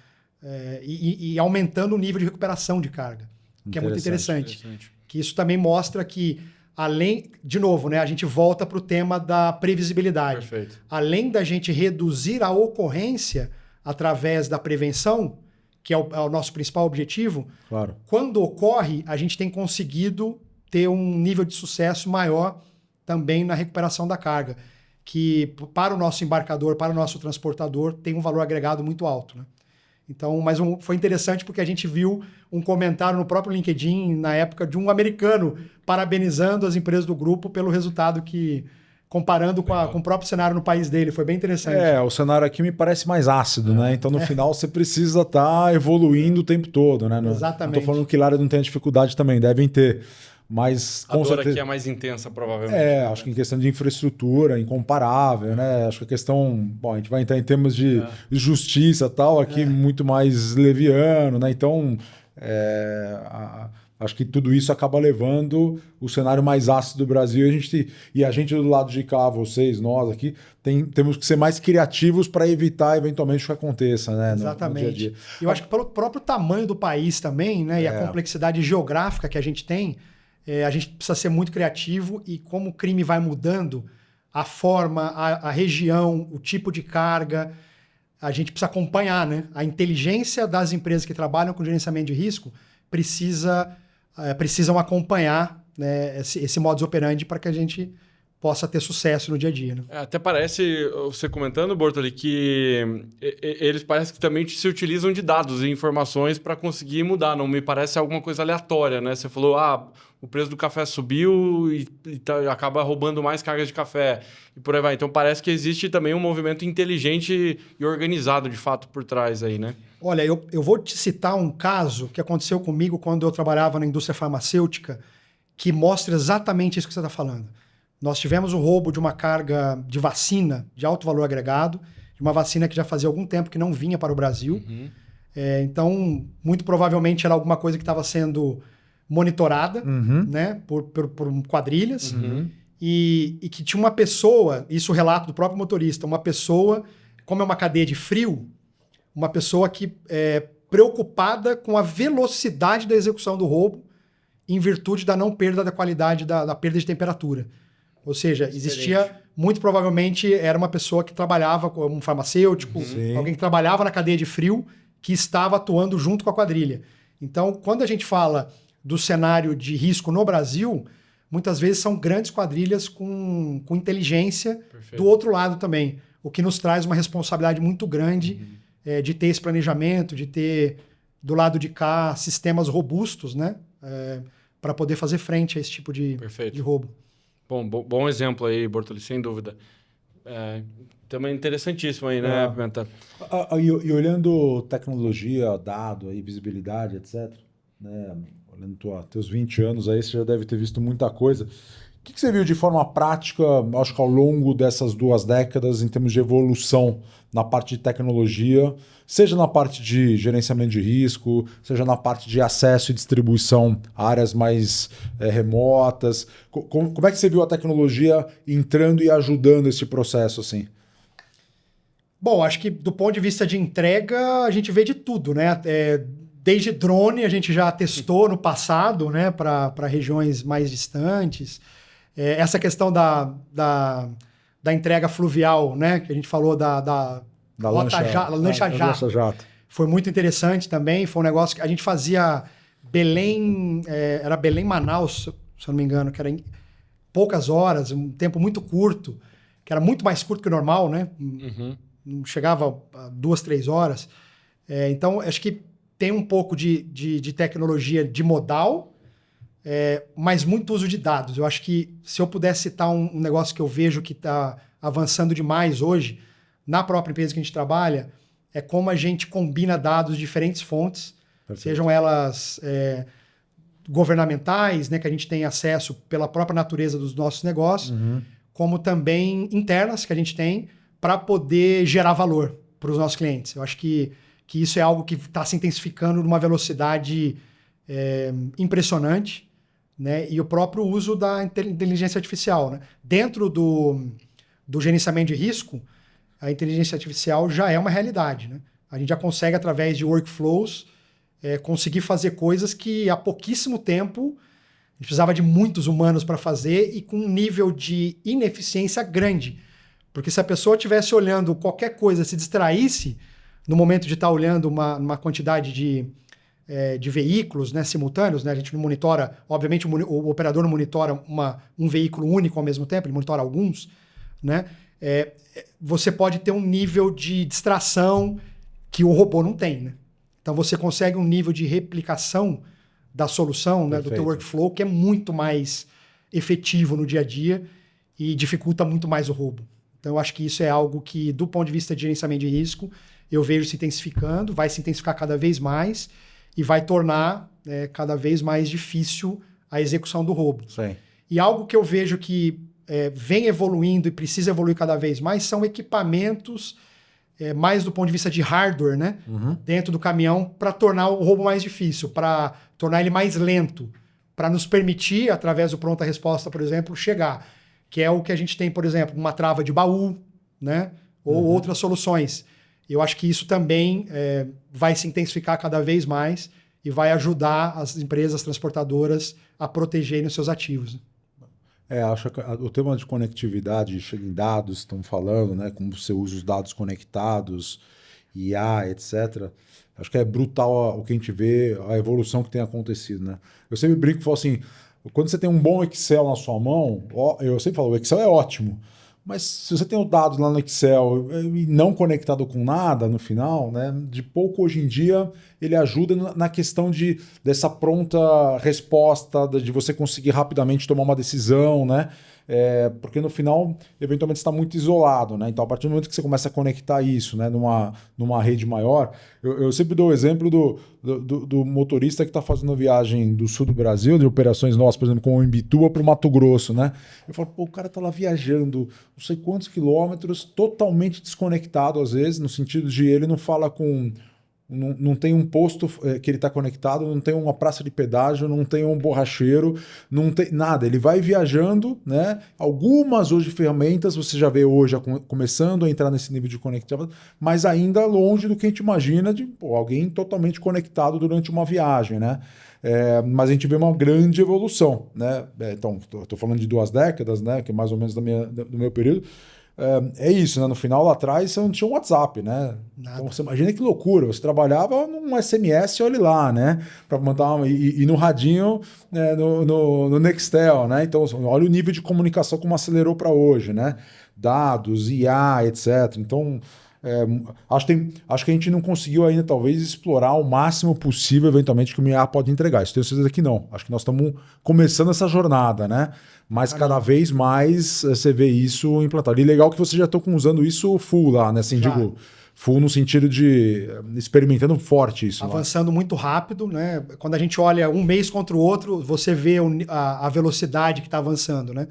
e aumentando o nível de recuperação de carga, que é muito interessante. Que isso também mostra que, além, de novo, né, a gente volta para o tema da previsibilidade. Perfeito. Além da gente reduzir a ocorrência através da prevenção, que é o nosso principal objetivo, claro, quando ocorre, a gente tem conseguido ter um nível de sucesso maior também na recuperação da carga, que para o nosso embarcador, para o nosso transportador, tem um valor agregado muito alto, né? Então, foi interessante porque a gente viu um comentário no próprio LinkedIn, na época, de um americano parabenizando as empresas do grupo pelo resultado comparando com o próprio cenário no país dele. Foi bem interessante. O cenário aqui me parece mais ácido, né? Então, no final, você precisa estar evoluindo o tempo todo, né? Exatamente. Não estou falando que lá não tem dificuldade também, devem ter. Mas a dor aqui é mais intensa, provavelmente. Acho que em questão de infraestrutura, incomparável, né? Acho que a questão... Bom, a gente vai entrar em termos de justiça e tal, aqui muito mais leviano, né? Então, acho que tudo isso acaba levando o cenário mais ácido do Brasil. E a gente do lado de cá, vocês, nós aqui, temos que ser mais criativos para evitar eventualmente que aconteça, né? Exatamente. No dia a dia. Eu acho que pelo próprio tamanho do país também, né? E a complexidade geográfica que a gente tem, a gente precisa ser muito criativo e como o crime vai mudando, a forma, a região, o tipo de carga, a gente precisa acompanhar, né? A inteligência das empresas que trabalham com gerenciamento de risco precisam acompanhar, né, esse modus operandi para que a gente possa ter sucesso no dia a dia. Né? Até parece, você comentando, Bortoli, que eles parecem que também se utilizam de dados e informações para conseguir mudar. Não me parece alguma coisa aleatória, né? Você falou, o preço do café subiu e acaba roubando mais cargas de café e por aí vai. Então parece que existe também um movimento inteligente e organizado, de fato, por trás aí, né? Olha, eu vou te citar um caso que aconteceu comigo quando eu trabalhava na indústria farmacêutica que mostra exatamente isso que você está falando. Nós tivemos o roubo de uma carga de vacina de alto valor agregado, de uma vacina que já fazia algum tempo que não vinha para o Brasil. Uhum. Então, muito provavelmente era alguma coisa que estava sendo monitorada, né, por quadrilhas. Uhum. E que tinha uma pessoa, isso é o relato do próprio motorista, uma pessoa, como é uma cadeia de frio, uma pessoa que preocupada com a velocidade da execução do roubo em virtude da não perda da qualidade, da perda de temperatura. Ou seja, existia, muito provavelmente, era uma pessoa que trabalhava como um farmacêutico, alguém que trabalhava na cadeia de frio, que estava atuando junto com a quadrilha. Então, quando a gente fala do cenário de risco no Brasil, muitas vezes são grandes quadrilhas com inteligência. Perfeito. Do outro lado também, o que nos traz uma responsabilidade muito grande de ter esse planejamento, de ter, do lado de cá, sistemas robustos, né? Para poder fazer frente a esse tipo de roubo. Bom exemplo aí, Bortoli, sem dúvida. Também interessantíssimo aí, né, Pimenta? E olhando tecnologia, dado, aí, visibilidade, etc., né? Olhando teus 20 anos aí, você já deve ter visto muita coisa. O que você viu de forma prática, acho que ao longo dessas 2 décadas, em termos de evolução na parte de tecnologia, seja na parte de gerenciamento de risco, seja na parte de acesso e distribuição a áreas mais remotas? Como é que você viu a tecnologia entrando e ajudando esse processo, assim? Bom, acho que do ponto de vista de entrega, a gente vê de tudo, né? Desde drone, a gente já testou no passado, né, para regiões mais distantes. Essa questão da entrega fluvial, né, que a gente falou da lancha jato. Foi muito interessante também. Foi um negócio que a gente fazia Belém, era Belém-Manaus, se eu não me engano, que era em poucas horas, um tempo muito curto, que era muito mais curto que o normal, né? Não chegava a 2, 3 horas. Então, acho que tem um pouco de tecnologia de modal, mas muito uso de dados. Eu acho que se eu pudesse citar um negócio que eu vejo que está avançando demais hoje, na própria empresa que a gente trabalha, é como a gente combina dados de diferentes fontes, sejam elas governamentais, né, que a gente tem acesso pela própria natureza dos nossos negócios, como também internas que a gente tem para poder gerar valor para os nossos clientes. Eu acho que isso é algo que está se intensificando numa velocidade impressionante, né? E o próprio uso da inteligência artificial, né? Dentro do gerenciamento de risco, a inteligência artificial já é uma realidade, né? A gente já consegue, através de workflows, conseguir fazer coisas que há pouquíssimo tempo a gente precisava de muitos humanos para fazer e com um nível de ineficiência grande. Porque se a pessoa estivesse olhando qualquer coisa, se distraísse no momento de estar olhando uma quantidade de veículos, né, simultâneos, né? A gente não monitora, obviamente o operador não monitora um veículo único ao mesmo tempo, ele monitora alguns, né? Você pode ter um nível de distração que o robô não tem, né? Então você consegue um nível de replicação da solução, né, do teu workflow, que é muito mais efetivo no dia a dia e dificulta muito mais o roubo. Então eu acho que isso é algo que, do ponto de vista de gerenciamento de risco, eu vejo se intensificando, vai se intensificar cada vez mais e vai tornar cada vez mais difícil a execução do roubo. Sim. E algo que eu vejo que vem evoluindo e precisa evoluir cada vez mais são equipamentos mais do ponto de vista de hardware, né? Dentro do caminhão, para tornar o roubo mais difícil, para tornar ele mais lento, para nos permitir, através do pronta-resposta, por exemplo, chegar. Que é o que a gente tem, por exemplo, uma trava de baú, né? Ou outras soluções. Eu acho que isso também vai se intensificar cada vez mais e vai ajudar as empresas transportadoras a protegerem os seus ativos. Acho que o tema de conectividade, chega em dados, estão falando, né? Como você usa os dados conectados, IA, etc. Acho que é brutal o que a gente vê, a evolução que tem acontecido, né? Eu sempre brinco e falo assim, quando você tem um bom Excel na sua mão, eu sempre falo, o Excel é ótimo, mas se você tem o dado lá no Excel e não conectado com nada no final, né, de pouco hoje em dia ele ajuda na questão dessa pronta resposta, de você conseguir rapidamente tomar uma decisão, né? Porque no final, eventualmente, você está muito isolado, né? Então, a partir do momento que você começa a conectar isso, né, numa rede maior, eu sempre dou o exemplo do motorista que está fazendo a viagem do sul do Brasil, de operações nossas, por exemplo, com o Imbituba para o Mato Grosso, né? Eu falo, pô, o cara está lá viajando não sei quantos quilômetros, totalmente desconectado, às vezes, no sentido de ele não fala com... Não tem um posto que ele está conectado, não tem uma praça de pedágio, não tem um borracheiro, não tem nada. Ele vai viajando, né? Algumas hoje ferramentas você já vê hoje começando a entrar nesse nível de conectividade, mas ainda longe do que a gente imagina de alguém totalmente conectado durante uma viagem, né? Mas a gente vê uma grande evolução, né? Então, estou falando de 2 décadas, né? Que é mais ou menos do meu período. É isso, né? No final, lá atrás, você não tinha um WhatsApp, né? Nada. Então, você imagina que loucura. Você trabalhava num SMS, olhe lá, né? Para mandar e no radinho, né? no Nextel, né? Então, olha o nível de comunicação como acelerou para hoje, né? Dados, IA, etc. Então, acho que a gente não conseguiu ainda, talvez, explorar o máximo possível, eventualmente, que o IA pode entregar. Isso tenho certeza que não. Acho que nós estamos começando essa jornada, né? Mas cada vez mais você vê isso implantado. E legal que você já está usando isso full lá, né? Assim, digo, full no sentido de experimentando forte isso. Avançando muito rápido, né? Quando a gente olha um mês contra o outro, você vê a velocidade que está avançando, né?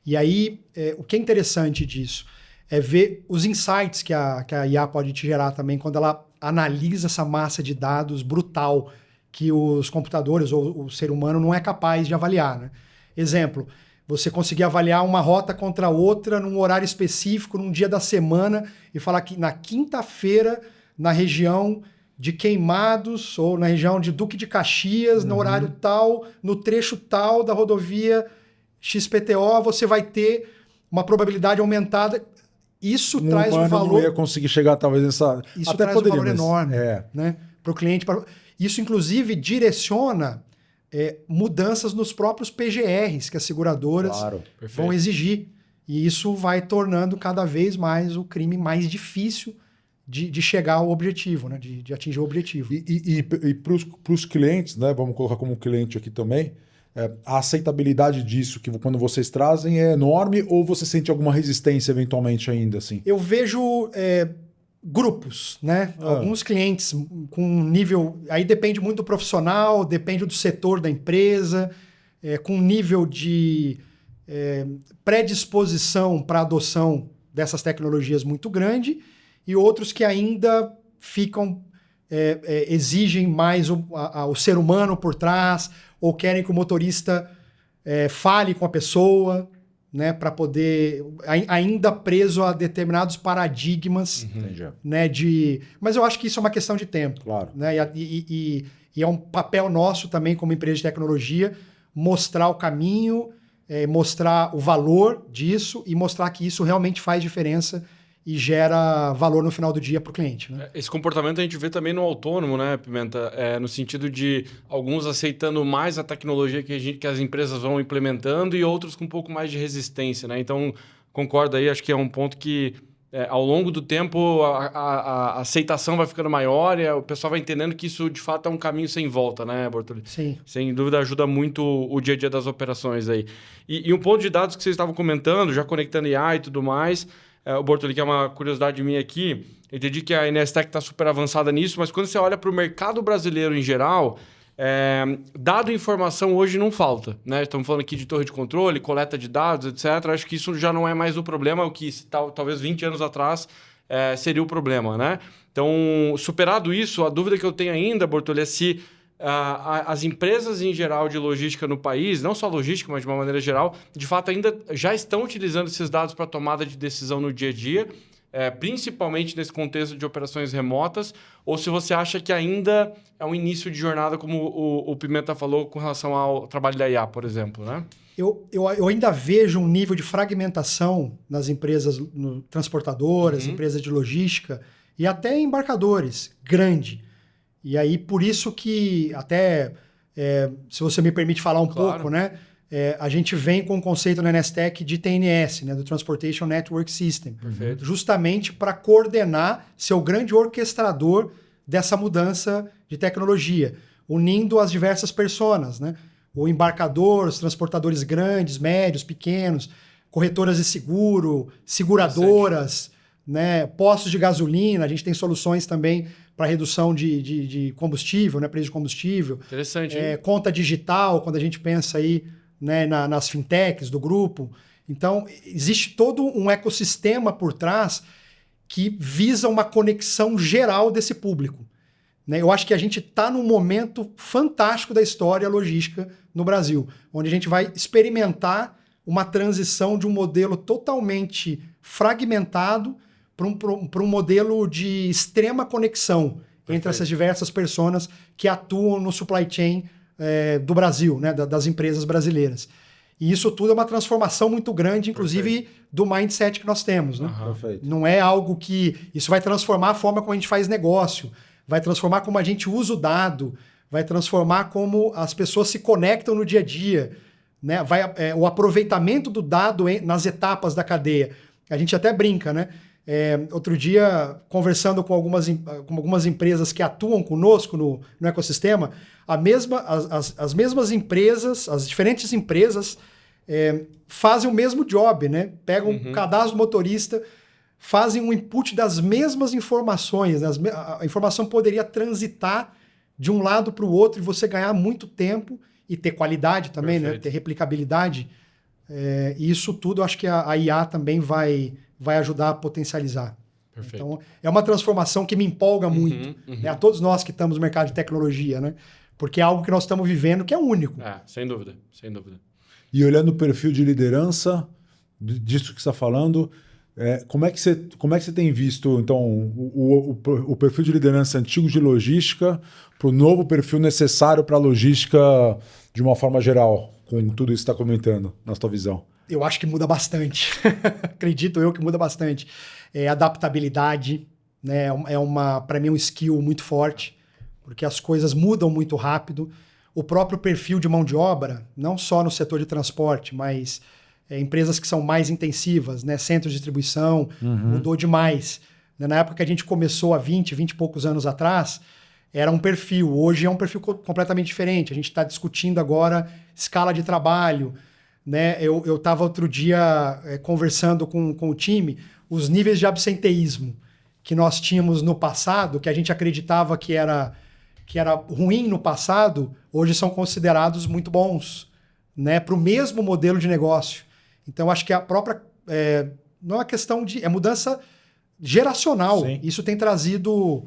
E aí, o que é interessante disso é ver os insights que a IA pode te gerar também quando ela analisa essa massa de dados brutal que os computadores ou o ser humano não é capaz de avaliar, né? Exemplo, você conseguir avaliar uma rota contra outra num horário específico, num dia da semana, e falar que na quinta-feira, na região de Queimados, ou na região de Duque de Caxias, no horário tal, no trecho tal da rodovia XPTO, você vai ter uma probabilidade aumentada. Isso traz um valor... não ia conseguir chegar, talvez, nessa... Isso até traz um valor enorme, né, para o cliente. Isso, inclusive, direciona... mudanças nos próprios PGRs que as seguradoras vão exigir. E isso vai tornando cada vez mais o crime mais difícil de chegar ao objetivo, né? de atingir o objetivo. E para os clientes, né? Vamos colocar como cliente aqui também, a aceitabilidade disso que quando vocês trazem é enorme, ou você sente alguma resistência eventualmente ainda? Assim? Eu vejo... grupos, né? Alguns clientes com nível... Aí depende muito do profissional, depende do setor da empresa, com nível de predisposição para a adoção dessas tecnologias muito grande e outros que ainda exigem mais o ser humano por trás ou querem que o motorista fale com a pessoa, né, para poder ainda preso a determinados paradigmas, né, mas eu acho que isso é uma questão de tempo, claro, né, e é um papel nosso também como empresa de tecnologia mostrar o caminho, mostrar o valor disso e mostrar que isso realmente faz diferença e gera valor no final do dia para o cliente, né? Esse comportamento a gente vê também no autônomo, né, Pimenta? No sentido de alguns aceitando mais a tecnologia que as empresas vão implementando e outros com um pouco mais de resistência, né? Então, concordo aí, acho que é um ponto que ao longo do tempo a aceitação vai ficando maior e o pessoal vai entendendo que isso de fato é um caminho sem volta, né, Bortoli? Sim. Sem dúvida ajuda muito o dia a dia das operações aí. E um ponto de dados que vocês estavam comentando, já conectando IA e tudo mais... o Bortoli, que é uma curiosidade minha aqui, eu entendi que a Inestec está super avançada nisso, mas quando você olha para o mercado brasileiro em geral, dado e informação hoje não falta, né? Estamos falando aqui de torre de controle, coleta de dados, etc. Acho que isso já não é mais o problema, o que talvez 20 anos atrás seria o problema, né? Então, superado isso, a dúvida que eu tenho ainda, Bortoli, é se as empresas em geral de logística no país, não só logística, mas de uma maneira geral, de fato ainda já estão utilizando esses dados para tomada de decisão no dia a dia, principalmente nesse contexto de operações remotas, ou se você acha que ainda é um início de jornada, como o Pimenta falou, com relação ao trabalho da IA, por exemplo, né? Eu ainda vejo um nível de fragmentação nas empresas transportadoras, empresas de logística e até embarcadores, grande. E aí, por isso que até, se você me permite falar um pouco, né? A gente vem com o conceito na Nestec de TNS, né, do Transportation Network System. Perfeito. Justamente para coordenar, ser o grande orquestrador dessa mudança de tecnologia, unindo as diversas personas, né? O embarcador, os transportadores grandes, médios, pequenos, corretoras de seguro, seguradoras, né, postos de gasolina. A gente tem soluções também para redução de combustível, né, preço de combustível. Interessante, hein? Conta digital, quando a gente pensa aí, né, nas fintechs do grupo. Então, existe todo um ecossistema por trás que visa uma conexão geral desse público, né? Eu acho que a gente está num momento fantástico da história logística no Brasil, onde a gente vai experimentar uma transição de um modelo totalmente fragmentado para um modelo de extrema conexão entre essas diversas personas que atuam no supply chain do Brasil, né, das empresas brasileiras. E isso tudo é uma transformação muito grande, inclusive, do mindset que nós temos, né? Não é algo que... Isso vai transformar a forma como a gente faz negócio, vai transformar como a gente usa o dado, vai transformar como as pessoas se conectam no dia a dia, né? O aproveitamento do dado nas etapas da cadeia. A gente até brinca, né? Outro dia, conversando com algumas empresas que atuam conosco no ecossistema, as mesmas empresas, as diferentes empresas fazem o mesmo job, né? Pegam um cadastro do motorista, fazem um input das mesmas informações, né? A informação poderia transitar de um lado para o outro e você ganhar muito tempo e ter qualidade também, né? Ter replicabilidade. E isso tudo, eu acho que a IA também vai ajudar a potencializar. Perfeito. Então, é uma transformação que me empolga muito, né? A todos nós que estamos no mercado de tecnologia, né? Porque é algo que nós estamos vivendo que é único. Sem dúvida, sem dúvida. E olhando o perfil de liderança, disso que você está falando, como é que você tem visto, então, o perfil de liderança antigo de logística para o novo perfil necessário para a logística de uma forma geral, com tudo isso que você está comentando, na sua visão? Eu acho que muda bastante. Acredito eu que muda bastante. Adaptabilidade, né? Para mim, um skill muito forte, porque as coisas mudam muito rápido. O próprio perfil de mão de obra, não só no setor de transporte, mas empresas que são mais intensivas, né? Centros de distribuição, mudou demais. Na época que a gente começou há 20 e poucos anos atrás, era um perfil. Hoje é um perfil completamente diferente. A gente está discutindo agora escala de trabalho, né? Eu estava outro dia conversando com o time, os níveis de absenteísmo que nós tínhamos no passado, que a gente acreditava que era ruim no passado, hoje são considerados muito bons, né? Para o mesmo modelo de negócio. Então, acho que a própria... não é uma questão de... É mudança geracional. Sim. Isso tem trazido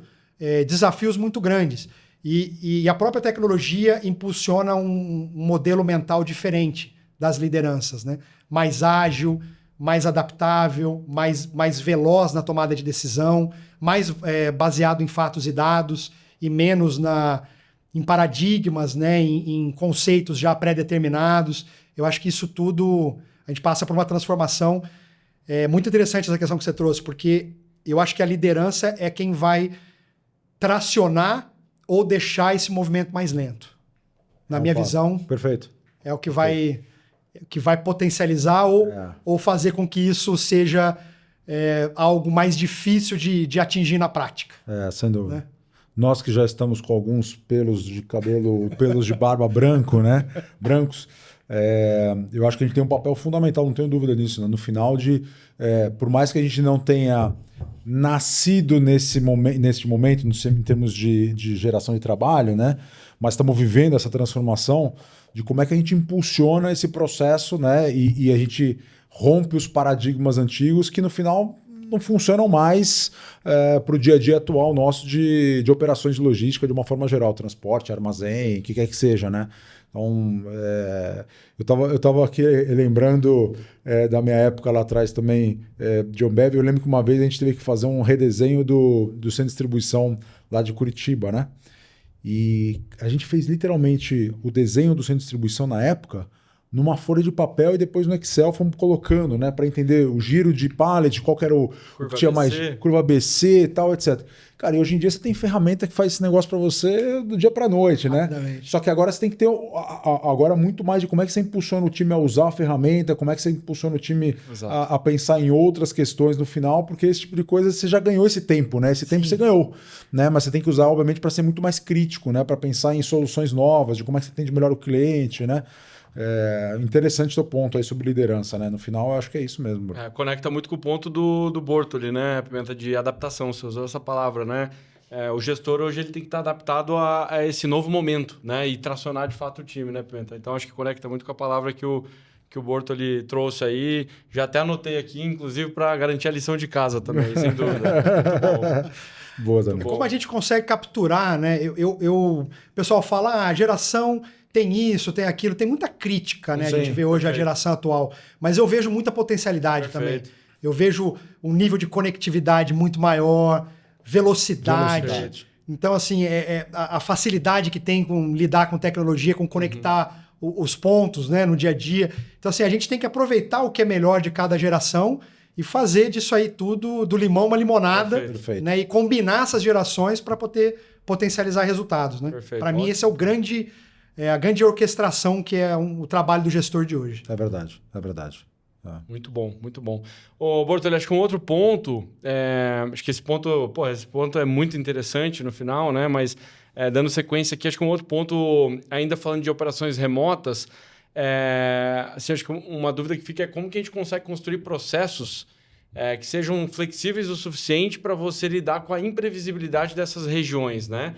desafios muito grandes. E a própria tecnologia impulsiona um modelo mental diferente das lideranças, né? Mais ágil, mais adaptável, mais veloz na tomada de decisão, mais baseado em fatos e dados e menos em paradigmas, né? Em conceitos já pré-determinados. Eu acho que isso tudo... A gente passa por uma transformação. É muito interessante essa questão que você trouxe, porque eu acho que a liderança é quem vai tracionar ou deixar esse movimento mais lento. Na minha visão, perfeito. É o que vai potencializar ou fazer com que isso seja algo mais difícil de atingir na prática. Sem dúvida. Né? Nós que já estamos com alguns pelos de cabelo, pelos de barba branco, né? Brancos, eu acho que a gente tem um papel fundamental, não tenho dúvida disso, né? No final por mais que a gente não tenha nascido nesse momento em termos de geração de trabalho, né? Mas estamos vivendo essa transformação de como é que a gente impulsiona esse processo, né? E a gente rompe os paradigmas antigos que no final não funcionam mais para o dia a dia atual nosso de operações de logística de uma forma geral, transporte, armazém, o que quer que seja, né? Então, eu estava aqui lembrando da minha época lá atrás também de Ambev. Eu lembro que uma vez a gente teve que fazer um redesenho do centro de distribuição lá de Curitiba, né? E a gente fez literalmente o desenho do centro de distribuição na época numa folha de papel e depois no Excel fomos colocando, né, para entender o giro de pallet, qual que era o que tinha mais curva ABC e tal, etc. Cara, e hoje em dia você tem ferramenta que faz esse negócio para você do dia para noite, né? Só que agora você tem que ter agora muito mais de como é que você impulsiona o time a usar a ferramenta, como é que você impulsiona o time a pensar em outras questões no final, porque esse tipo de coisa você já ganhou esse tempo, né? Esse tempo você ganhou, né? Mas você tem que usar, obviamente, para ser muito mais crítico, né? Para pensar em soluções novas, de como é que você atende melhor o cliente, né? Interessante o teu ponto aí sobre liderança, né? No final, eu acho que é isso mesmo. Conecta muito com o ponto do Bortoli, né, Pimenta, de adaptação. Você usou essa palavra, né? O gestor hoje ele tem que estar adaptado a esse novo momento, né? E tracionar de fato o time, né, Pimenta? Então, acho que conecta muito com a palavra que o Bortoli trouxe aí. Já até anotei aqui, inclusive, para garantir a lição de casa também, sem dúvida. Muito bom. Boa, também. Como a gente consegue capturar, né? O pessoal fala, a geração tem isso, tem aquilo, tem muita crítica, né? Sim, a gente vê hoje a geração atual, mas eu vejo muita potencialidade também. Eu vejo um nível de conectividade muito maior, velocidade. Então, assim, a facilidade que tem com lidar com tecnologia, com conectar os pontos, né, no dia a dia. Então, assim, a gente tem que aproveitar o que é melhor de cada geração e fazer disso aí tudo, do limão uma limonada, né? E combinar essas gerações para poder potencializar resultados, né? Para mim, esse é a grande orquestração que é o trabalho do gestor de hoje. É verdade, é verdade. Muito bom, muito bom. Ô, Bortoli, acho que um outro ponto, acho que esse ponto é muito interessante no final, né? Mas dando sequência aqui, acho que um outro ponto, ainda falando de operações remotas, assim, acho que uma dúvida que fica é como que a gente consegue construir processos que sejam flexíveis o suficiente para você lidar com a imprevisibilidade dessas regiões, né?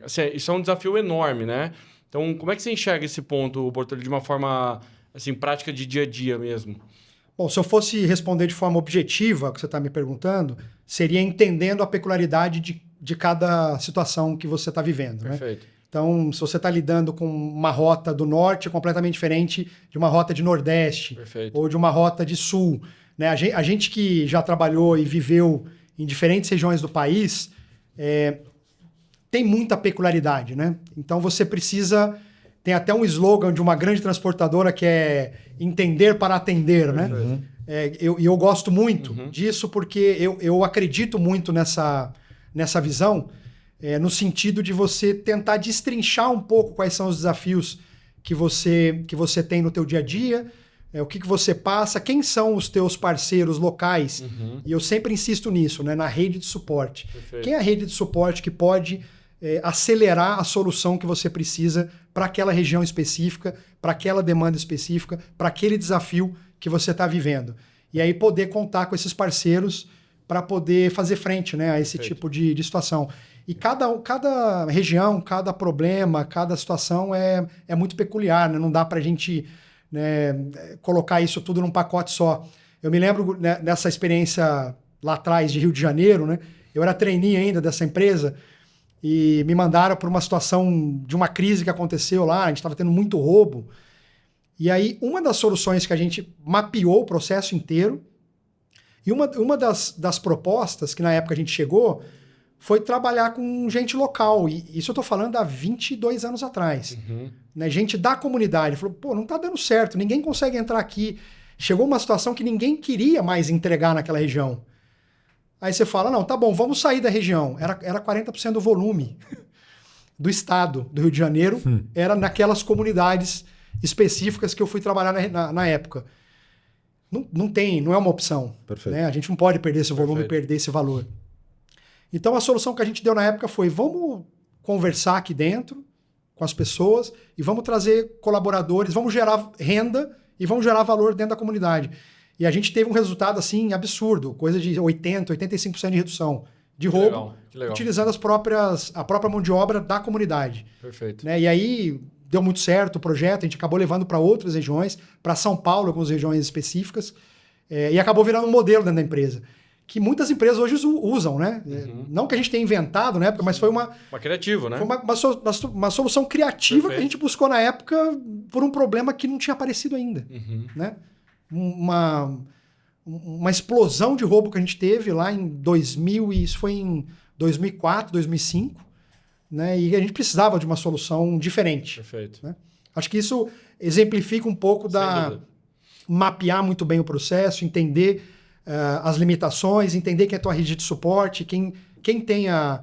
Assim, isso é um desafio enorme, né? Então, como é que você enxerga esse ponto, Bortoli, de uma forma assim, prática de dia a dia mesmo? Bom, se eu fosse responder de forma objetiva, o que você está me perguntando, seria entendendo a peculiaridade de cada situação que você está vivendo. Perfeito. Né? Então, se você está lidando com uma rota do norte, é completamente diferente de uma rota de nordeste. Perfeito. Ou de uma rota de sul. Né? A gente que já trabalhou e viveu em diferentes regiões do país, tem muita peculiaridade, né? Então você precisa... Tem até um slogan de uma grande transportadora que é entender para atender, né? Eu gosto muito disso porque eu acredito muito nessa visão, no sentido de você tentar destrinchar um pouco quais são os desafios que você tem no teu dia a dia, o que você passa, quem são os teus parceiros locais. E eu sempre insisto nisso, né? Na rede de suporte. Perfeito. Quem é a rede de suporte que pode acelerar a solução que você precisa para aquela região específica, para aquela demanda específica, para aquele desafio que você está vivendo. E aí poder contar com esses parceiros para poder fazer frente, né, a esse tipo de situação. E cada região, cada problema, cada situação é muito peculiar, né? Não dá para a gente né, colocar isso tudo num pacote só. Eu me lembro, né, dessa experiência lá atrás de Rio de Janeiro, né? Eu era trainee ainda dessa empresa e me mandaram para uma situação de uma crise que aconteceu lá, a gente estava tendo muito roubo. E aí, uma das soluções que a gente mapeou o processo inteiro, e uma das propostas que na época a gente chegou foi trabalhar com gente local. E isso eu estou falando há 22 anos atrás. Né? Gente da comunidade. Falou, pô, não está dando certo, ninguém consegue entrar aqui. Chegou uma situação que ninguém queria mais entregar naquela região. Aí você fala, não, tá bom, vamos sair da região. Era 40% do volume do estado do Rio de Janeiro, era naquelas comunidades específicas que eu fui trabalhar na época. Não é uma opção. Né? A gente não pode perder esse volume e perder esse valor. Então a solução que a gente deu na época foi, vamos conversar aqui dentro com as pessoas e vamos trazer colaboradores, vamos gerar renda e vamos gerar valor dentro da comunidade. E a gente teve um resultado assim absurdo, coisa de 80%, 85% de redução de roubo, legal. Utilizando a própria mão de obra da comunidade. Perfeito. Né? E aí deu muito certo o projeto, a gente acabou levando para outras regiões, para São Paulo, algumas regiões específicas, e acabou virando um modelo dentro da empresa, que muitas empresas hoje usam, né? Não que a gente tenha inventado na época, mas foi uma criativa, né? Foi uma solução criativa que a gente buscou na época por um problema que não tinha aparecido ainda. Né? Uma explosão de roubo que a gente teve lá em 2000, e isso foi em 2004, 2005, né? E a gente precisava de uma solução diferente. Perfeito. Né? Acho que isso exemplifica um pouco mapear muito bem o processo, entender as limitações, entender quem é a tua rede de suporte, quem tem a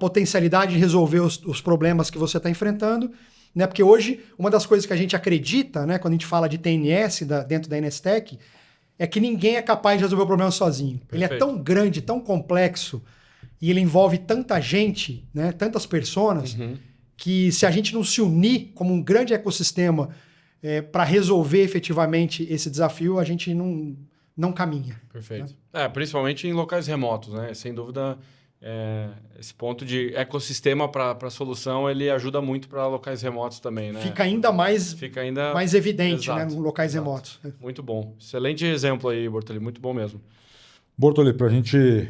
potencialidade de resolver os problemas que você está enfrentando. Né? Porque hoje, uma das coisas que a gente acredita, né, quando a gente fala de TNS dentro da NSTech, é que ninguém é capaz de resolver o problema sozinho. Perfeito. Ele é tão grande, tão complexo, e ele envolve tanta gente, né, tantas pessoas, que se a gente não se unir como um grande ecossistema para resolver efetivamente esse desafio, a gente não caminha. Perfeito. Né? Principalmente em locais remotos, né? Sem dúvida, esse ponto de ecossistema para solução, ele ajuda muito para locais remotos também, né? Fica ainda mais evidente, né, em locais remotos. Muito bom. Excelente exemplo aí, Bortoli. Muito bom mesmo. Bortoli, para a gente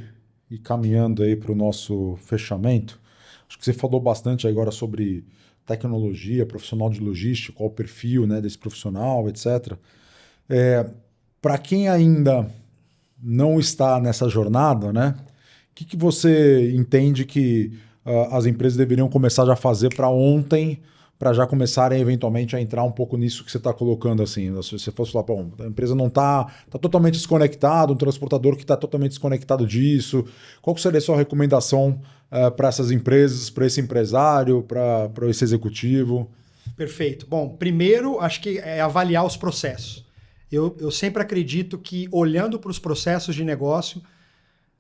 ir caminhando aí para o nosso fechamento, acho que você falou bastante agora sobre tecnologia, profissional de logística, qual o perfil, né, desse profissional, etc. Para quem ainda não está nessa jornada, né, o que você entende que as empresas deveriam começar já a fazer para ontem, para já começarem eventualmente a entrar um pouco nisso que você está colocando assim? Se você fosse falar, bom, a empresa não está totalmente desconectada, um transportador que está totalmente desconectado disso, qual seria a sua recomendação para essas empresas, para esse empresário, para esse executivo? Perfeito. Bom, primeiro, acho que é avaliar os processos. Eu sempre acredito que, olhando para os processos de negócio,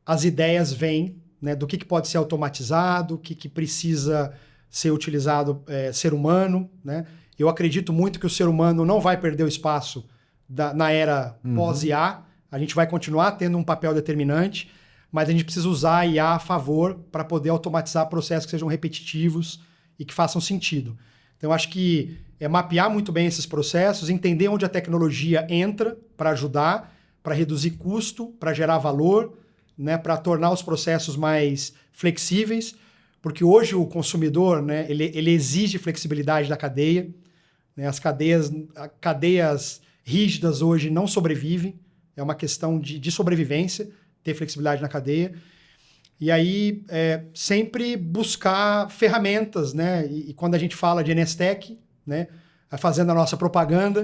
as ideias vêm, né, do que pode ser automatizado, o que precisa ser utilizado ser humano. Né? Eu acredito muito que o ser humano não vai perder o espaço na era pós-IA. A gente vai continuar tendo um papel determinante, mas a gente precisa usar a IA a favor para poder automatizar processos que sejam repetitivos e que façam sentido. Então, eu acho que mapear muito bem esses processos, entender onde a tecnologia entra para ajudar, para reduzir custo, para gerar valor, né, para tornar os processos mais flexíveis, porque hoje o consumidor, né, ele exige flexibilidade da cadeia. Né, as cadeias rígidas hoje não sobrevivem, é uma questão de sobrevivência, ter flexibilidade na cadeia. E aí, sempre buscar ferramentas, né? E quando a gente fala de NSTech, né, fazendo a nossa propaganda,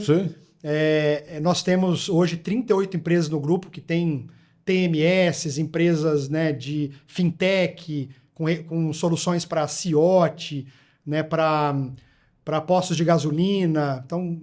nós temos hoje 38 empresas no grupo que têm TMS, empresas, né, de fintech, com soluções para CIOT, né, para postos de gasolina, então,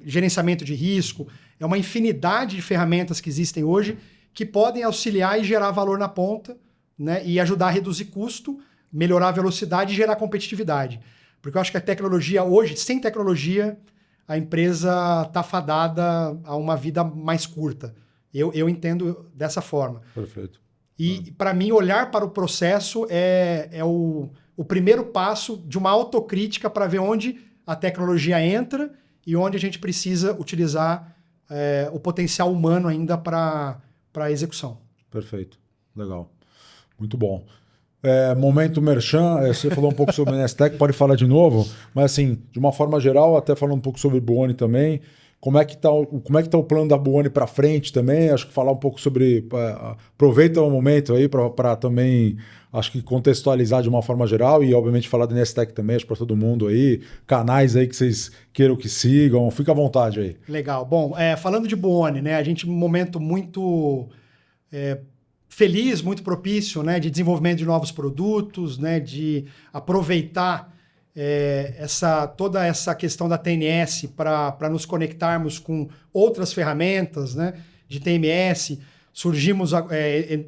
gerenciamento de risco. É uma infinidade de ferramentas que existem hoje que podem auxiliar e gerar valor na ponta, né, e ajudar a reduzir custo, melhorar a velocidade e gerar competitividade. Porque eu acho que a tecnologia hoje, sem tecnologia, a empresa está fadada a uma vida mais curta. Eu entendo dessa forma. Perfeito. E, para mim, olhar para o processo é o primeiro passo de uma autocrítica para ver onde a tecnologia entra e onde a gente precisa utilizar o potencial humano ainda para a execução. Perfeito, legal, muito bom. Momento merchan, você falou um pouco sobre a Nestec, pode falar de novo, mas assim, de uma forma geral, até falando um pouco sobre Buoni também, como é que tá o plano da Buoni para frente também? Acho que falar um pouco sobre... aproveita o momento aí para também, acho que contextualizar de uma forma geral e, obviamente, falar da Nestec também, acho para todo mundo aí, canais aí que vocês queiram que sigam, fica à vontade aí. Legal. Bom, falando de Buoni, né, a gente num momento muito feliz, muito propício, né, de desenvolvimento de novos produtos, né, de aproveitar toda essa questão da TNS para nos conectarmos com outras ferramentas, né, de TMS.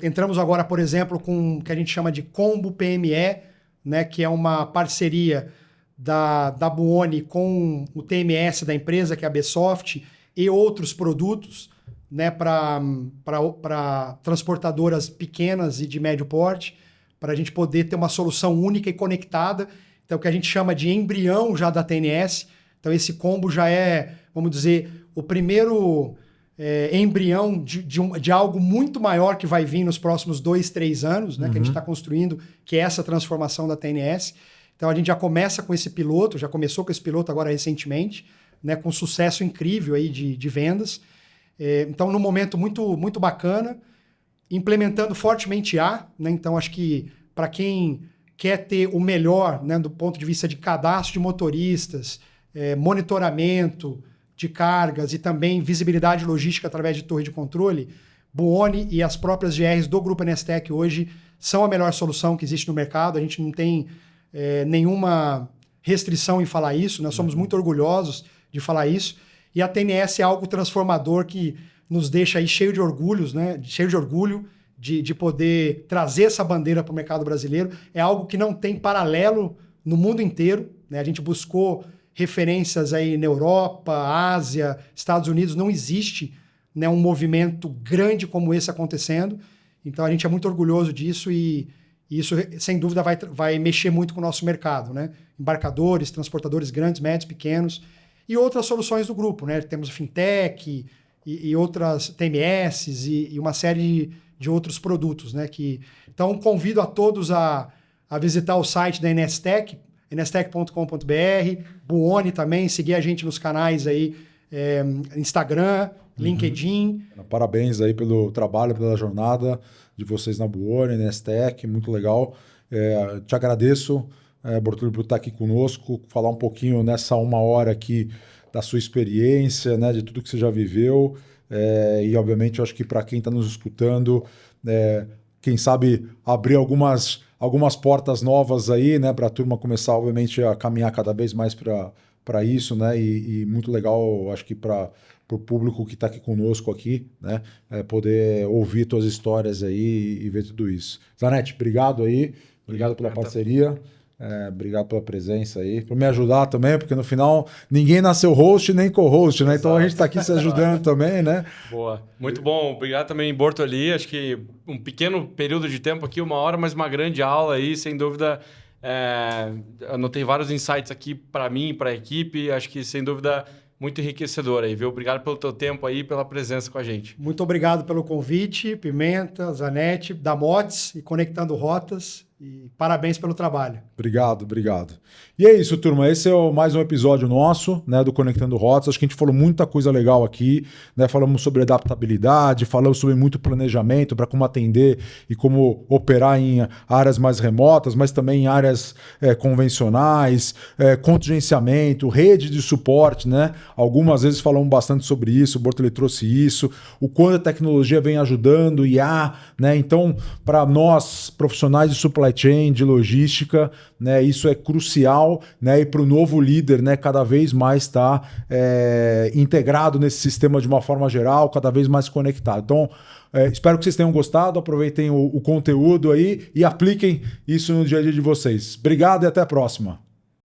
Entramos agora, por exemplo, com o que a gente chama de Combo PME, né, que é uma parceria da Buoni com o TMS da empresa, que é a Bsoft, e outros produtos, né, para transportadoras pequenas e de médio porte, para a gente poder ter uma solução única e conectada. Então, o que a gente chama de embrião já da TNS. Então, esse combo já é, vamos dizer, o primeiro embrião de algo muito maior que vai vir nos próximos 2, 3 anos, né, que a gente está construindo, que é essa transformação da TNS. Então, a gente já começa com esse piloto, já começou com esse piloto agora recentemente, né, com sucesso incrível aí de vendas. Então, num momento muito, muito bacana, implementando fortemente IA, né? Então, acho que para quem quer ter o melhor, né, do ponto de vista de cadastro de motoristas, monitoramento de cargas e também visibilidade logística através de torre de controle, Buoni e as próprias GRs do Grupo Nestec hoje são a melhor solução que existe no mercado. A gente não tem nenhuma restrição em falar isso, nós somos muito orgulhosos de falar isso. E a TNS é algo transformador que nos deixa aí cheio de orgulhos, né? Cheio de orgulho de poder trazer essa bandeira para o mercado brasileiro. É algo que não tem paralelo no mundo inteiro, né? A gente buscou referências aí na Europa, Ásia, Estados Unidos. Não existe, né, um movimento grande como esse acontecendo. Então a gente é muito orgulhoso disso e isso, sem dúvida, vai mexer muito com o nosso mercado, né? Embarcadores, transportadores grandes, médios, pequenos e outras soluções do grupo, né? Temos fintech e outras TMS e uma série de outros produtos, né? Então, convido a todos a visitar o site da Nestec, nstec.com.br, Buoni também, seguir a gente nos canais aí, Instagram, LinkedIn. Parabéns aí pelo trabalho, pela jornada de vocês na Buoni, Nestec, muito legal. Te agradeço, Bortolli, por estar aqui conosco, falar um pouquinho nessa 1 hora aqui da sua experiência, né, de tudo que você já viveu. E, obviamente, eu acho que para quem está nos escutando, quem sabe abrir algumas portas novas aí, né, para a turma começar, obviamente, a caminhar cada vez mais para isso, né, e muito legal, acho que para o público que está aqui conosco aqui, né, poder ouvir tuas histórias aí e ver tudo isso. Zanetti, obrigado aí, obrigado pela parceria. Obrigado pela presença aí, por me ajudar também, porque no final ninguém nasceu host nem co-host, né? Então a gente está aqui se ajudando também, né? Boa, muito bom. Obrigado também, Bortolli. Acho que um pequeno período de tempo aqui, 1 hora, mas uma grande aula aí, sem dúvida. Anotei vários insights aqui para mim, para a equipe. Acho que, sem dúvida, muito enriquecedor aí, viu? Obrigado pelo teu tempo aí, pela presença com a gente. Muito obrigado pelo convite, Pimenta, Zanetti, da Motes e Conectando Rotas. E parabéns pelo trabalho. Obrigado. E é isso, turma. Esse é mais um episódio nosso, né, do Conectando Rotas. Acho que a gente falou muita coisa legal aqui, né? Falamos sobre adaptabilidade, falamos sobre muito planejamento para como atender e como operar em áreas mais remotas, mas também em áreas convencionais, contingenciamento, rede de suporte, né? Algumas vezes falamos bastante sobre isso, o Bortolli trouxe isso, o quanto a tecnologia vem ajudando, IA, né? Então, para nós, profissionais de supply chain, de logística, né, isso é crucial, né, e para o novo líder, né, cada vez mais estar integrado nesse sistema de uma forma geral, cada vez mais conectado. Então, espero que vocês tenham gostado, aproveitem o conteúdo aí e apliquem isso no dia a dia de vocês. Obrigado e até a próxima.